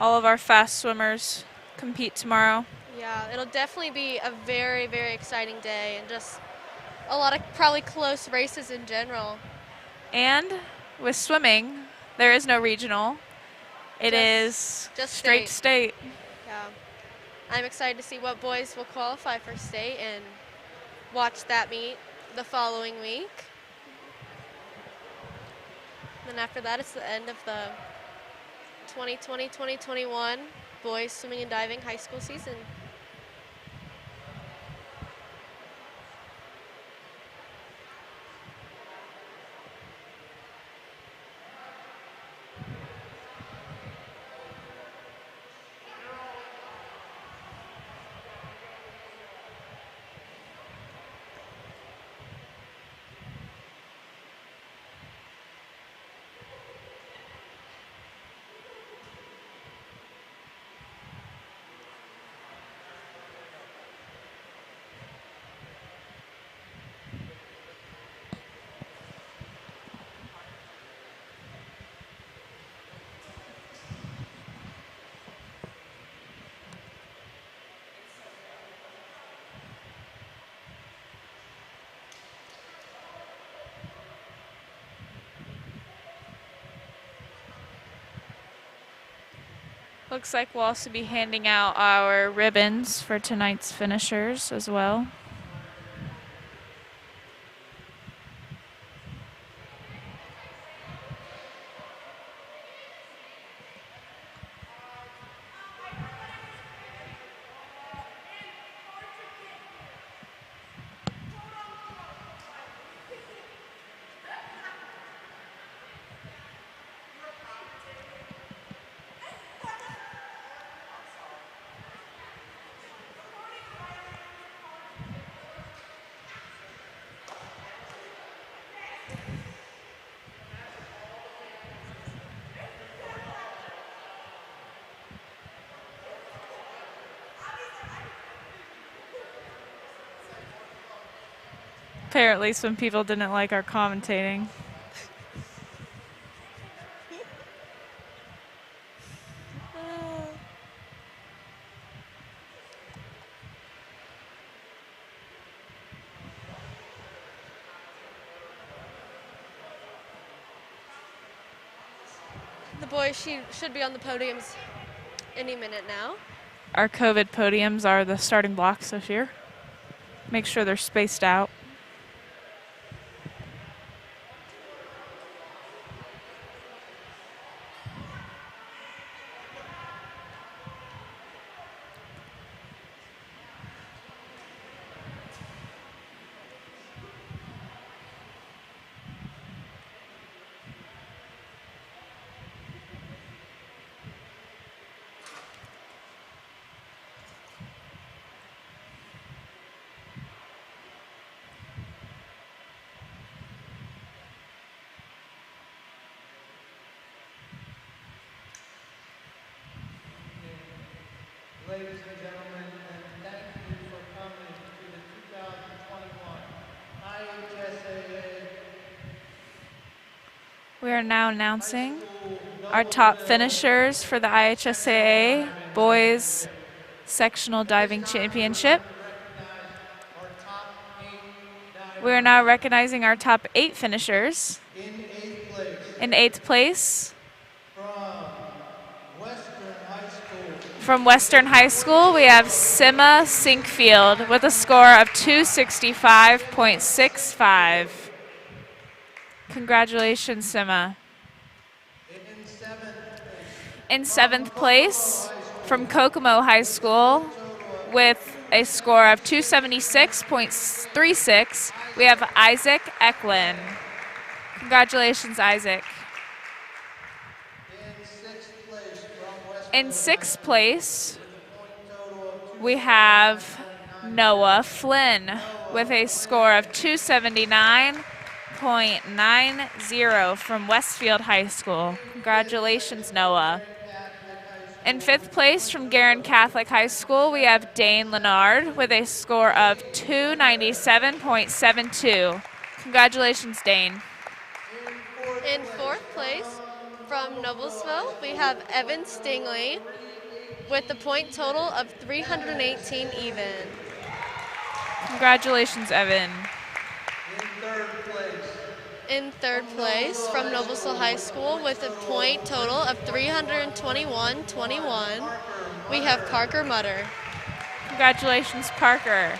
all of our fast swimmers compete tomorrow. Yeah, it'll definitely be a very, very exciting day and just a lot of probably close races in general. And with swimming, there is no regional. It is Just straight to state. Yeah. I'm excited to see what boys will qualify for state and watch that meet the following week. Then after that, it's the end of the 2020-2021 boys swimming and diving high school season. Looks like we'll also be handing out our ribbons for tonight's finishers as well. Apparently some people didn't like our commentating. The boys should be on the podiums any minute now. Our COVID podiums are the starting blocks this year. Make sure they're spaced out. Ladies and gentlemen, and thank you for coming to the 2021 IHSAA. We are now announcing our top finishers for the IHSAA Boys Sectional Diving Championship. We are now recognizing our top 8 finishers. In 8th place, from Western High School, we have Sima Sinkfield with a score of 265.65. Congratulations, Sima. In 7th place, from Kokomo High School, with a score of 276.36, we have Isaac Eklund. Congratulations, Isaac. In 6th place, we have Noah Flynn with a score of 279.90 from Westfield High School. Congratulations, Noah. In 5th place, from Guerin Catholic High School, we have Dane Leonard with a score of 297.72. Congratulations, Dane. In 4th place, from Noblesville, we have Evan Stingley with a point total of 318 even. Congratulations, Evan. In third place from Noblesville High School with a point total of 321-21, we have Parker Mutter. Congratulations, Parker.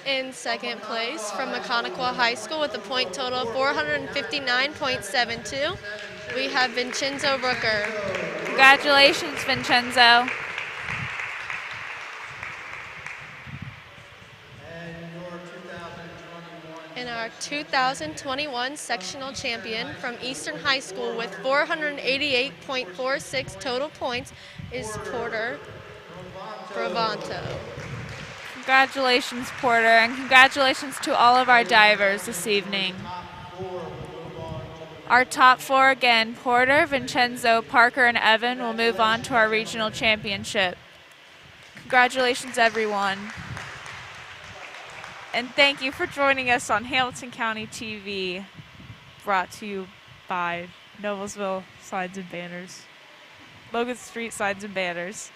In second place from Mechanical High School with a point total of 459.72, we have Vincenzo Rooker. Congratulations, Vincenzo. And our 2021 sectional champion from Eastern High School with 488.46 total points is Porter Bravanto. Congratulations, Porter, and congratulations to all of our divers this evening. Our top four again, Porter, Vincenzo, Parker, and Evan, will move on to our regional championship. Congratulations, everyone. And thank you for joining us on Hamilton County TV, brought to you by Noblesville Signs and Banners, Logan Street Signs and Banners.